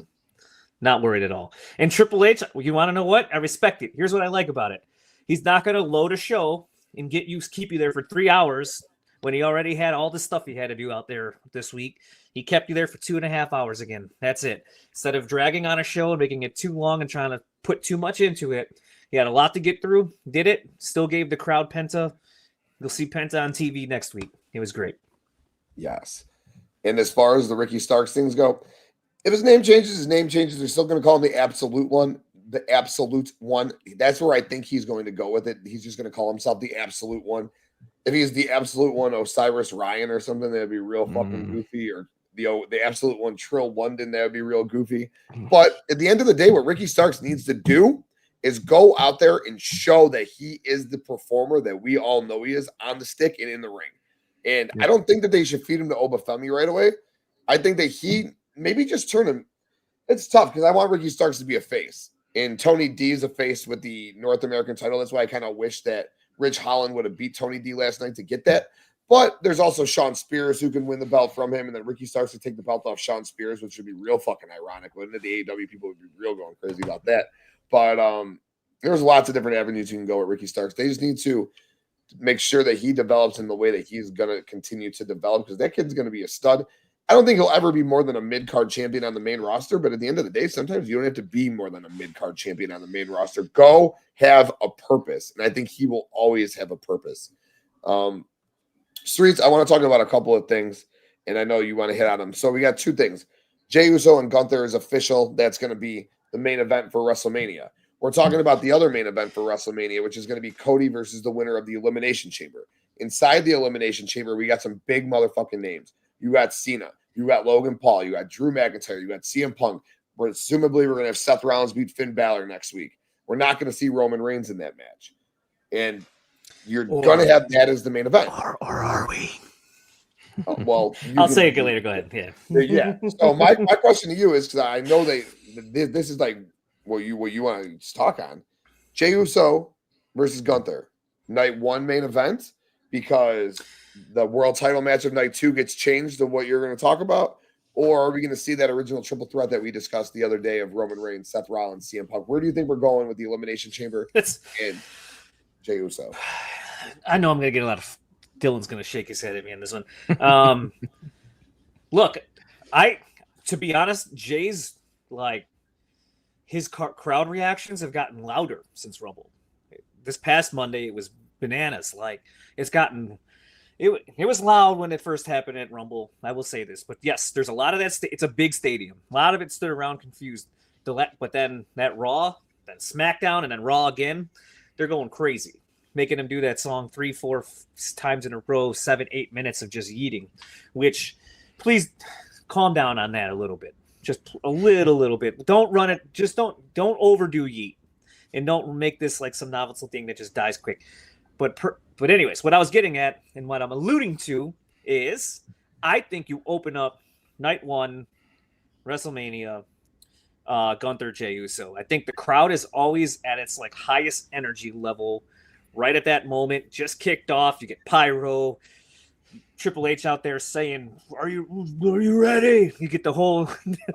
Speaker 6: Not worried at all. And Triple H, you want to know what? I respect it. Here's what I like about it. He's not going to load a show and keep you there for 3 hours when he already had all the stuff he had to do out there this week. He kept you there for 2.5 hours again. That's it. Instead of dragging on a show and making it too long and trying to put too much into it, he had a lot to get through. Did it. Still gave the crowd Penta. You'll see Penta on TV next week. It was great.
Speaker 4: Yes. And as far as the Ricky Starks things go, if his name changes, they're still going to call him the Absolute One. The Absolute One. That's where I think he's going to go with it. He's just going to call himself the Absolute One. If he's the Absolute One Osiris Ryan or something, that'd be real fucking goofy. Or the Absolute One Trill London, that would be real goofy. But at the end of the day, what Ricky Starks needs to do is go out there and show that he is the performer that we all know he is on the stick and in the ring. And I don't think that they should feed him to Obafemi right away. I think that he maybe just turn him. It's tough because I want Ricky Starks to be a face. And Tony D is a face with the North American title. That's why I kind of wish that Ridge Holland would have beat Tony D last night to get that. But there's also Sean Spears who can win the belt from him. And then Ricky Starks to take the belt off Sean Spears, which would be real fucking ironic. Wouldn't it? The AEW people would be real going crazy about that. But there's lots of different avenues you can go with Ricky Starks. They just need to make sure that he develops in the way that he's going to continue to develop, because that kid's going to be a stud. I don't think he'll ever be more than a mid-card champion on the main roster, but at the end of the day, sometimes you don't have to be more than a mid-card champion on the main roster. Go have a purpose, and I think he will always have a purpose. Streets, I want to talk about a couple of things, and I know you want to hit on them. So we got two things. Jey Uso and Gunther is official. That's going to be the main event for WrestleMania. We're talking about the other main event for WrestleMania, which is going to be Cody versus the winner of the Elimination Chamber. Inside the Elimination Chamber, we got some big motherfucking names. You got Cena. You got Logan Paul. You got Drew McIntyre. You got CM Punk. Presumably, we're going to have Seth Rollins beat Finn Balor next week. We're not going to see Roman Reigns in that match. And you're going to have that as the main event.
Speaker 6: Or are we?
Speaker 4: Well,
Speaker 6: I'll say it later. Go ahead. Yeah.
Speaker 4: Yeah. So my question to you is, because I know this is like what you want to talk on. Jey Uso versus Gunther, night one main event, because the world title match of night two gets changed to what you're going to talk about, or are we going to see that original triple threat that we discussed the other day of Roman Reigns, Seth Rollins, CM Punk? Where do you think we're going with the Elimination Chamber and Jey Uso?
Speaker 6: I know I'm going to get a lot of. Dylan's going to shake his head at me on this one. Look, to be honest, Jay's like his crowd reactions have gotten louder since Rumble. This past Monday, it was bananas. Like it's gotten. It was loud when it first happened at Rumble. I will say this, but yes, there's a lot of that. It's a big stadium. A lot of it stood around confused. But then that Raw, then SmackDown, and then Raw again, they're going crazy, making them do that song 3-4 times in a row, 7-8 minutes of just yeeting. Which, please calm down on that a little bit, just a little bit. Don't run it. Just don't overdo yeet, and don't make this like some novelty thing that just dies quick. But anyways, what I was getting at and what I'm alluding to is I think you open up night one, WrestleMania, Gunther, Jey Uso. I think the crowd is always at its like highest energy level right at that moment. Just kicked off. You get pyro. Triple H out there saying, are you ready? You get the whole,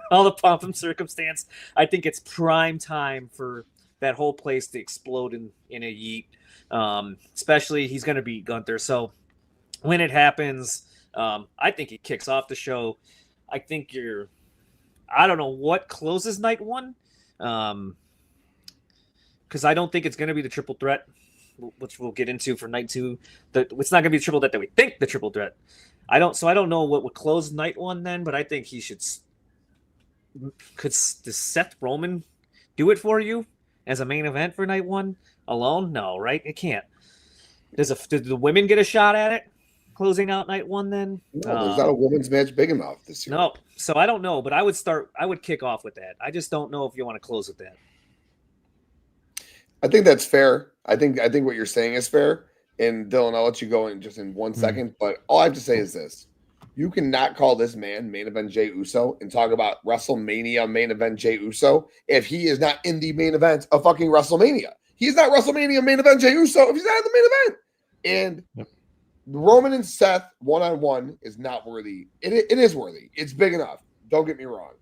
Speaker 6: all the pomp and circumstance. I think it's prime time for that whole place to explode in a yeet. Especially he's going to beat Gunther. So when it happens, I think he kicks off the show. I think I don't know what closes night one. Because I don't think it's going to be the triple threat, which we'll get into for night two. It's not going to be the triple threat that we think the triple threat. I don't know what would close night one then, but I think he should. Does Seth Roman do it for you as a main event for night one alone? No, right? It can't. Did the women get a shot at it closing out night one then?
Speaker 4: No, there's not a women's match big enough this year.
Speaker 6: No, so I don't know, but I would kick off with that. I just don't know if you want to close with that.
Speaker 4: I think that's fair. I think what you're saying is fair. And Dylan, I'll let you go in just in 1 second. But all I have to say is this. You cannot call this man main event Jey Uso and talk about WrestleMania main event Jey Uso if he is not in the main event of fucking WrestleMania. He's not WrestleMania main event Jey Uso if he's not in the main event. And Roman and Seth one-on-one is not worthy. It is worthy. It's big enough. Don't get me wrong.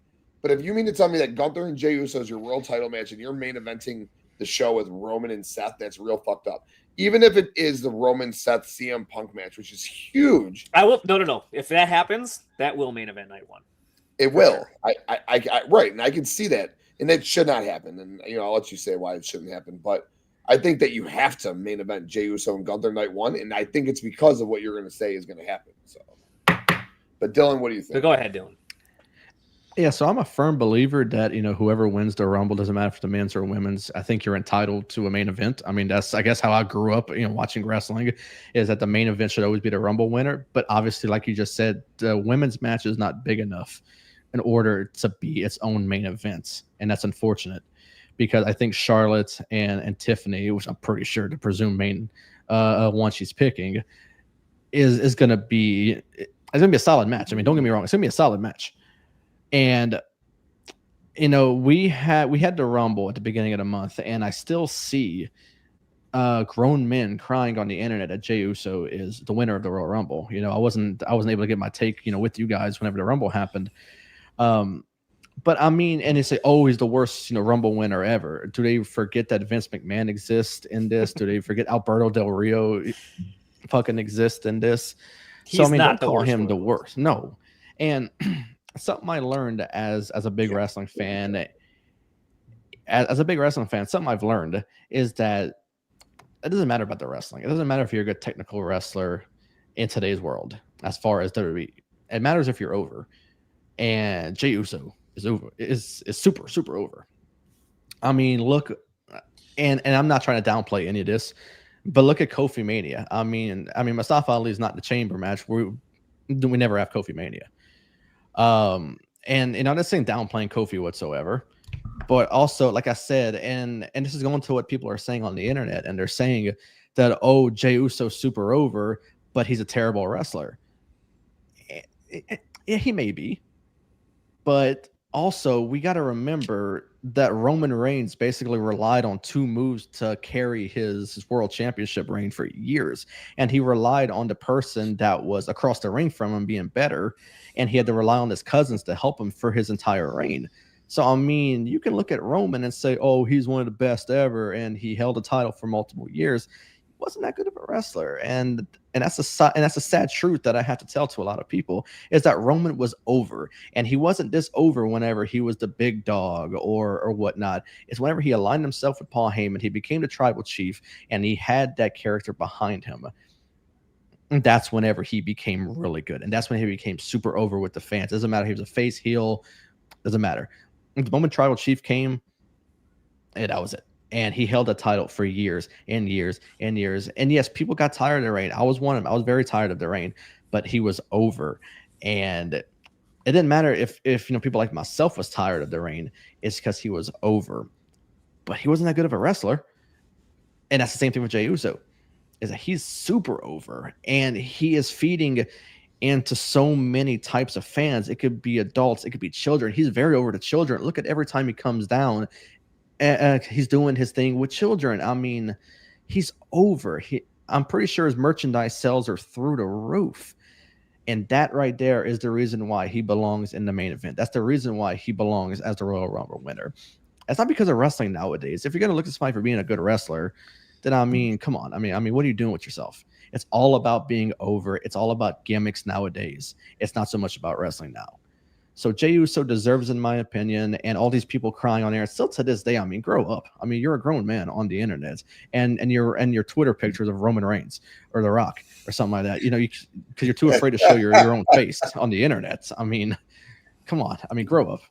Speaker 4: But if you mean to tell me that Gunther and Jey Uso is your world title match and you're main eventing the show with Roman and Seth, that's real fucked up. Even if it is the Roman Seth CM Punk match, which is huge.
Speaker 6: I will no. If that happens, that will main event night one.
Speaker 4: It will. Sure. I right, and I can see that. And that should not happen. And I'll let you say why it shouldn't happen. But I think that you have to main event Jey Uso and Gunther night one, and I think it's because of what you're going to say is going to happen. So, but Dylan, what do you think?
Speaker 6: So go ahead, Dylan.
Speaker 5: Yeah, so I'm a firm believer that whoever wins the Rumble, doesn't matter if it's the men's or women's. I think you're entitled to a main event. I mean, that's I guess how I grew up. Watching wrestling is that the main event should always be the Rumble winner. But obviously, like you just said, the women's match is not big enough in order to be its own main event, and that's unfortunate because I think Charlotte and Tiffany, which I'm pretty sure the presumed main one she's picking, is going to be a solid match. I mean, don't get me wrong, it's going to be a solid match. And we had the Rumble at the beginning of the month, and I still see grown men crying on the internet that Jey Uso is the winner of the Royal Rumble. I wasn't able to get my take with you guys whenever the Rumble happened. But I mean, and they say, oh, he's the worst Rumble winner ever. Do they forget that Vince McMahon exists in this? Do they forget Alberto Del Rio fucking exists in this?
Speaker 6: He's not
Speaker 5: don't call him the worst. No, and. Something I learned as a big wrestling fan, something I've learned is that it doesn't matter about the wrestling. It doesn't matter if you're a good technical wrestler in today's world. As far as WWE, it matters if you're over. And Jey Uso is over. Is super super over. I mean, look, and I'm not trying to downplay any of this, but look at Kofi Mania. I mean, Mustafa Ali is not the chamber match. We never have Kofi Mania. And I'm not saying downplaying Kofi whatsoever, but also, like I said, and this is going to what people are saying on the internet, and they're saying that, oh, Jey Uso's super over, but he's a terrible wrestler. He may be, but also we got to remember that Roman Reigns basically relied on two moves to carry his world championship reign for years, and he relied on the person that was across the ring from him being better, and he had to rely on his cousins to help him for his entire reign. So, I mean, you can look at Roman and say, oh, he's one of the best ever, and he held a title for multiple years. He wasn't that good of a wrestler, and that's a sad truth that I have to tell to a lot of people, is that Roman was over, and he wasn't this over whenever he was the big dog or whatnot. It's whenever he aligned himself with Paul Heyman, he became the tribal chief, and he had that character behind him. And that's whenever he became really good. And that's when he became super over with the fans. Doesn't matter if he was a face, heel, doesn't matter. The moment Tribal Chief came, that was it. And he held the title for years and years and years. And yes, people got tired of the reign. I was one of them. I was very tired of the reign, but he was over. And it didn't matter if people like myself was tired of the reign. It's because he was over. But he wasn't that good of a wrestler. And that's the same thing with Jey Uso. Is that he's super over, and he is feeding into so many types of fans. It could be adults, it could be children. He's very over to children. Look at every time he comes down, he's doing his thing with children. I mean, he's over. I'm pretty sure his merchandise sales are through the roof, and that right there is the reason why he belongs in the main event. That's the reason why he belongs as the Royal Rumble winner. It's not because of wrestling nowadays. If you're going to look at somebody for being a good wrestler, then I mean, come on. I mean, what are you doing with yourself? It's all about being over. It's all about gimmicks nowadays. It's not so much about wrestling now. So Jey Uso deserves, in my opinion, and all these people crying on air, still to this day, I mean, grow up. I mean, you're a grown man on the internet, and your Twitter pictures of Roman Reigns or The Rock or something like that, because you're too afraid to show your own face on the internet. I mean, come on. I mean, grow up.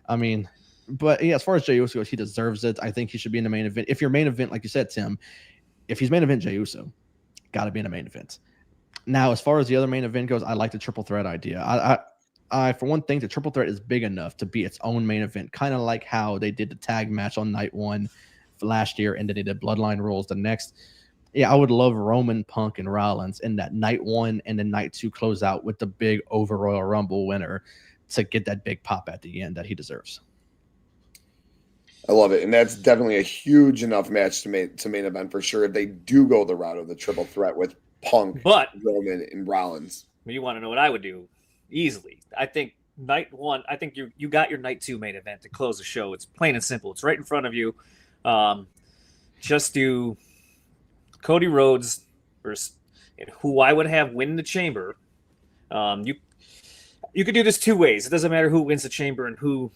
Speaker 5: I mean, but yeah, as far as Jey Uso goes, he deserves it. I think he should be in the main event. If your main event, like you said, Tim, if he's main event Jey Uso, got to be in the main event. Now, as far as the other main event goes, I like the triple threat idea. I, for one thing, the triple threat is big enough to be its own main event, kind of like how they did the tag match on night 1 last year, and then they did Bloodline Rules the next. Yeah, I would love Roman, Punk, and Rollins in that night 1 and then night 2 close out with the big over Royal Rumble winner to get that big pop at the end that he deserves.
Speaker 4: I love it, and that's definitely a huge enough match to main event for sure. If they do go the route of the triple threat with Punk, Roman, and Rollins,
Speaker 6: you want to know what I would do? Easily, I think night 1. I think you got your night 2 main event to close the show. It's plain and simple. It's right in front of you. Just do Cody Rhodes versus who I would have win the Chamber. You could do this 2 ways. It doesn't matter who wins the Chamber and who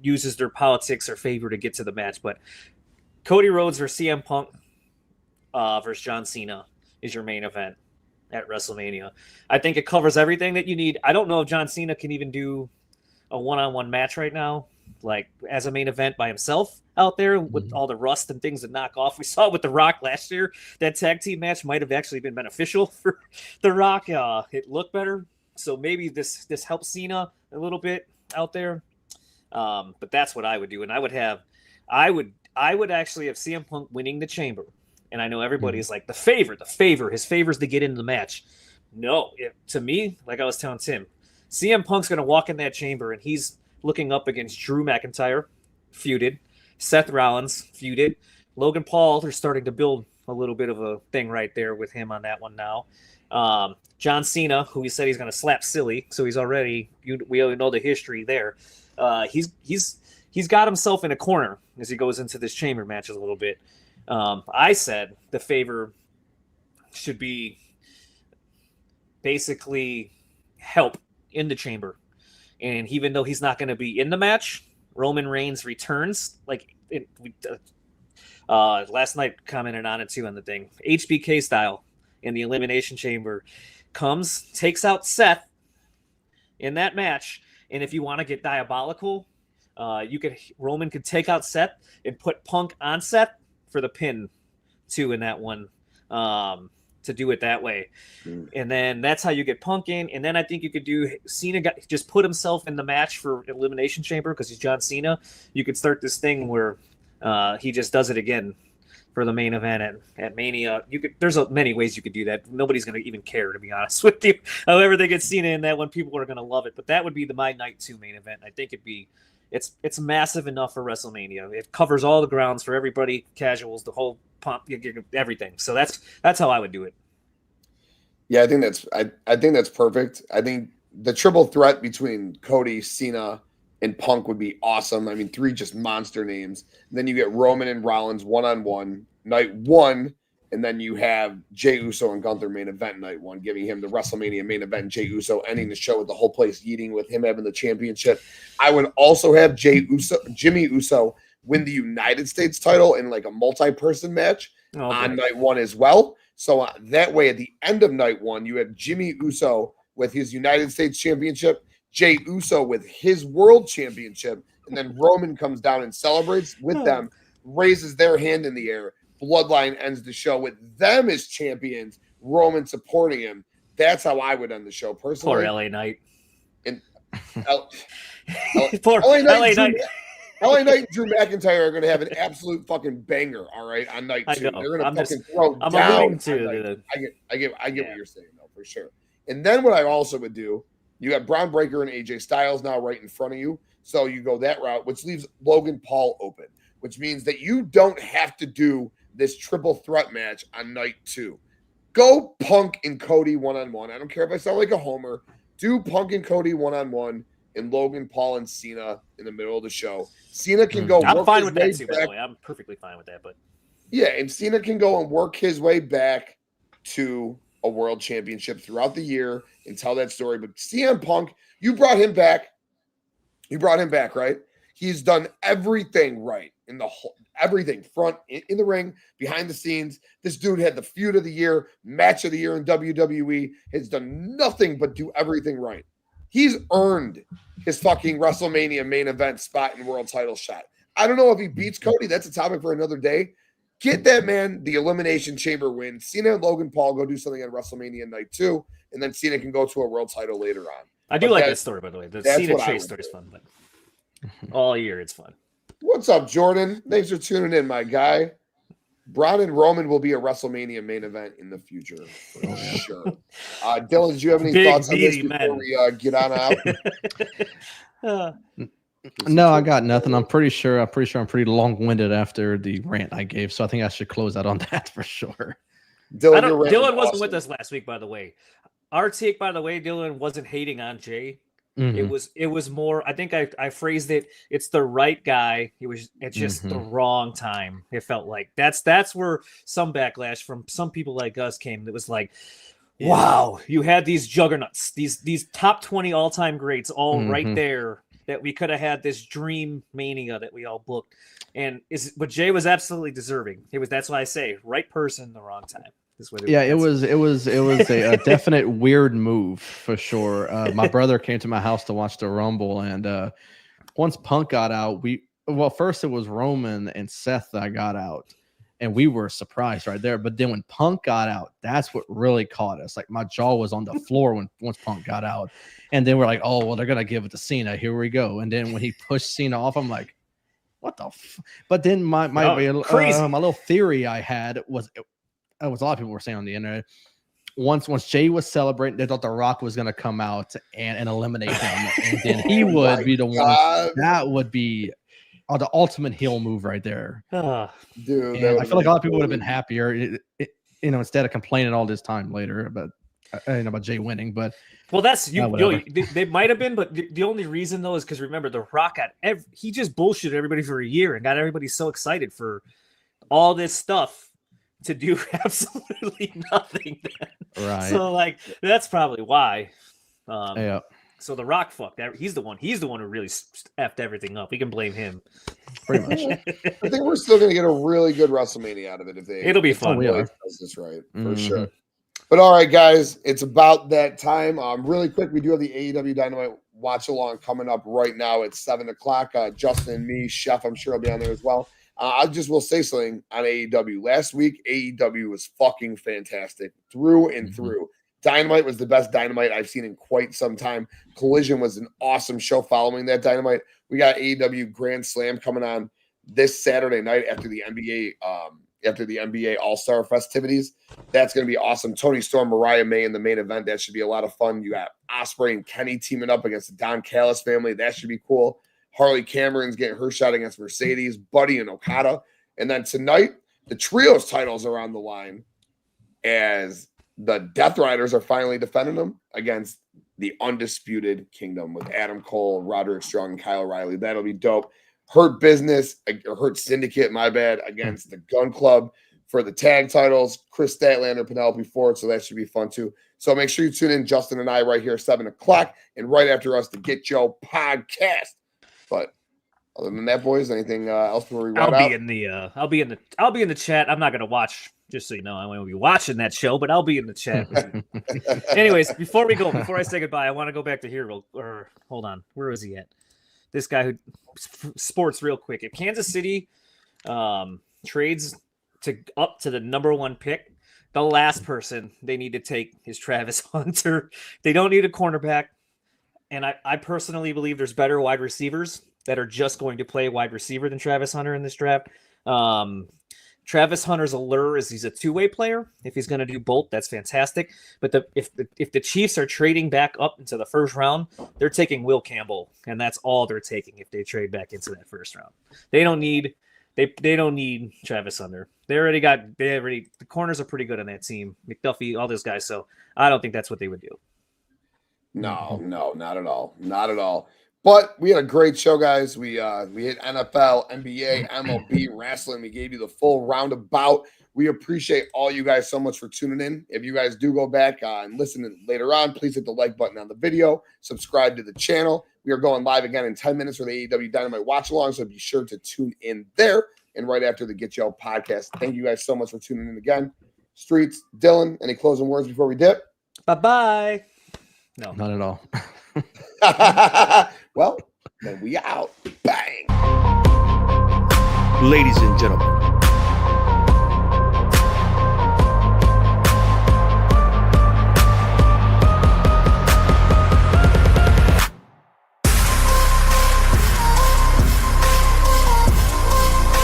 Speaker 6: uses their politics or favor to get to the match. But Cody Rhodes versus CM Punk versus John Cena is your main event at WrestleMania. I think it covers everything that you need. I don't know if John Cena can even do a one-on-one match right now, like as a main event by himself out there with all the rust and things to knock off. We saw it with The Rock last year. That tag team match might have actually been beneficial for The Rock. It looked better. So maybe this helps Cena a little bit out there. But that's what I would do. And I would actually have CM Punk winning the Chamber. And I know everybody's like, the favor, his favor's to get into the match. No, to me, like I was telling Tim, CM Punk's going to walk in that Chamber and he's looking up against Drew McIntyre, feuded, Seth Rollins, feuded, Logan Paul. They're starting to build a little bit of a thing right there with him on that one now. John Cena, who he said he's going to slap silly, so he's already, we already know the history there. He's got himself in a corner as he goes into this Chamber match a little bit. I said the favor should be basically help in the Chamber. And even though he's not going to be in the match, Roman Reigns returns. Last night commented on it too on the thing. HBK style in the Elimination Chamber comes, takes out Seth in that match. And if you want to get diabolical, Roman could take out Seth and put Punk on Seth for the pin too in that one, to do it that way. And then that's how you get Punk in. And then I think you could do Cena just put himself in the match for Elimination Chamber because he's John Cena. You could start this thing where he just does it again for the main event at Mania. There's many ways you could do that. Nobody's going to even care, to be honest with you. However they get Cena in that one, people are going to love it. But that would be my night 2 main event. I think it's massive enough for WrestleMania. It covers all the grounds for everybody, casuals, the whole pump, everything. So that's how I would do it.
Speaker 4: Yeah, I think that's perfect. I think the triple threat between Cody, Cena, and Punk would be awesome. I mean, 3 just monster names. And then you get Roman and Rollins one-on-one night 1, and then you have Jey Uso and Gunther main event night 1, giving him the WrestleMania main event. Jey Uso ending the show with the whole place eating with him having the championship. I would also have Jimmy Uso win the United States title in like a multi-person match on night 1 as well. So that way, at the end of night 1, you have Jimmy Uso with his United States championship, Jey Uso with his world championship, and then Roman comes down and celebrates with them, raises their hand in the air. Bloodline ends the show with them as champions, Roman supporting him. That's how I would end the show personally.
Speaker 6: Poor LA Knight.
Speaker 4: And
Speaker 6: Poor LA Knight.
Speaker 4: LA Knight and Drew McIntyre are going to have an absolute fucking banger, all right, on night 2. They're going to fucking throw down. I get what you're saying, though, for sure. And then what I also would do, you got Braun Breaker and AJ Styles now right in front of you. So you go that route, which leaves Logan Paul open, which means that you don't have to do this triple threat match on night 2. Go Punk and Cody one-on-one. I don't care if I sound like a homer. Do Punk and Cody one-on-one and Logan Paul and Cena in the middle of the show. Cena can go.
Speaker 6: I'm fine with that too, by the way. I'm perfectly fine with that. But
Speaker 4: Yeah, and Cena can go and work his way back to a world championship throughout the year and tell that story. But CM Punk, you brought him back. You brought him back, right? He's done everything right in the whole, everything front in the ring, behind the scenes. This dude had the feud of the year, match of the year in WWE. Has done nothing but do everything right. He's earned his fucking WrestleMania main event spot and world title shot. I don't know if he beats Cody. That's a topic for another day. Get that man the Elimination Chamber win. Cena and Logan Paul go do something on WrestleMania night 2, and then Cena can go to a world title later on.
Speaker 6: I do like that story, by the way. The Cena Chase story is fun, but all year it's fun.
Speaker 4: What's up, Jordan? Thanks for tuning in, my guy. Braun and Roman will be a WrestleMania main event in the future for sure. Dylan, did you have any thoughts on this before we get on out?
Speaker 5: No, I got nothing. I'm pretty sure I'm pretty long-winded after the rant I gave, so I think I should close out on that for sure.
Speaker 4: Dylan
Speaker 6: wasn't with us last week, by the way. Our take, by the way, Dylan wasn't hating on Jay.
Speaker 5: Mm-hmm.
Speaker 6: It was more. I think I phrased it. It's the right guy. It's just the wrong time. It felt like that's where some backlash from some people like us came. That was like, wow, you had these juggernauts, these top 20 all-time greats, all right there. That we could have had this dream mania that we all booked, but Jay was absolutely deserving. That's why I say right person, the wrong time.
Speaker 5: It was a definite weird move for sure. My brother came to my house to watch the Rumble, and once Punk got out, first it was Roman and Seth that got out, and we were surprised right there. But then when Punk got out, that's what really caught us. Like my jaw was on the floor once Punk got out. And then we're like, oh, well, they're going to give it to Cena. Here we go. And then when he pushed Cena off, I'm like, what the But then my little theory I had was a lot of people were saying on the internet, once Jay was celebrating, they thought The Rock was going to come out and eliminate him. And then he would be the one. That would be the ultimate heel move right there.
Speaker 4: Dude,
Speaker 5: and I feel like a lot of people would have been happier, instead of complaining all this time later about Jay winning. But
Speaker 6: well, that's they might have been, but the only reason though is because remember, The Rock he just bullshitted everybody for a year and got everybody so excited for all this stuff to do absolutely nothing.
Speaker 5: Right.
Speaker 6: So like that's probably why.
Speaker 5: Yeah.
Speaker 6: So The Rock fucked that. He's the one who really effed everything up. We can blame him.
Speaker 5: Pretty much.
Speaker 4: I think we're still going to get a really good WrestleMania out of it
Speaker 6: it'll be fun.
Speaker 4: Really does this right for sure. But all right, guys, it's about that time. Really quick, we do have the AEW Dynamite watch along coming up right now at 7:00. Justin and me, Chef, I'm sure will be on there as well. I just will say something on AEW. Last week, AEW was fucking fantastic through and through. Dynamite was the best Dynamite I've seen in quite some time. Collision was an awesome show following that Dynamite. We got AEW Grand Slam coming on this Saturday night after the NBA All-Star festivities. That's going to be awesome. Tony Storm, Mariah May in the main event. That should be a lot of fun. You got Ospreay and Kenny teaming up against the Don Callis family. That should be cool. Harley Cameron's getting her shot against Mercedes, Buddy and Okada. And then tonight, the trios titles are on the line as the Death Riders are finally defending them against the Undisputed Kingdom with Adam Cole, Roderick Strong, and Kyle O'Reilly. That'll be dope. Hurt Syndicate, my bad, against the Gun Club for the tag titles. Chris Statlander, Penelope Ford, so that should be fun too. So make sure you tune in, Justin and I, right here, 7:00, and right after us, the Get Joe podcast. But other than that, boys, anything else before we run out?
Speaker 6: I'll be in the chat. I'm not gonna watch, just so you know. I won't be watching that show, but I'll be in the chat. Anyways, before I say goodbye, I want to go back to here. Hold on, where is he at? This guy who sports real quick. If Kansas City trades up to the number 1 pick, the last person they need to take is Travis Hunter. They don't need a cornerback. And I personally believe there's better wide receivers that are just going to play wide receiver than Travis Hunter in this draft. Travis Hunter's allure is he's a two-way player. If he's going to do both, that's fantastic. But if the Chiefs are trading back up into the first round, they're taking Will Campbell, and that's all they're taking if they trade back into that first round. They don't need Travis Hunter. The corners are pretty good on that team. McDuffie, all those guys. So I don't think that's what they would do.
Speaker 4: No, not at all. Not at all. But we had a great show, guys. We hit NFL, NBA, MLB, wrestling. We gave you the full roundabout. We appreciate all you guys so much for tuning in. If you guys do go back and listen later on, please hit the like button on the video. Subscribe to the channel. We are going live again in 10 minutes for the AEW Dynamite Watch Along, so be sure to tune in there. And right after the Get Yo podcast. Thank you guys so much for tuning in again. Streetz, Dylan, any closing words before we dip?
Speaker 6: Bye-bye. No.
Speaker 5: Not at all.
Speaker 4: Well, then we out. Bang.
Speaker 2: Ladies and gentlemen,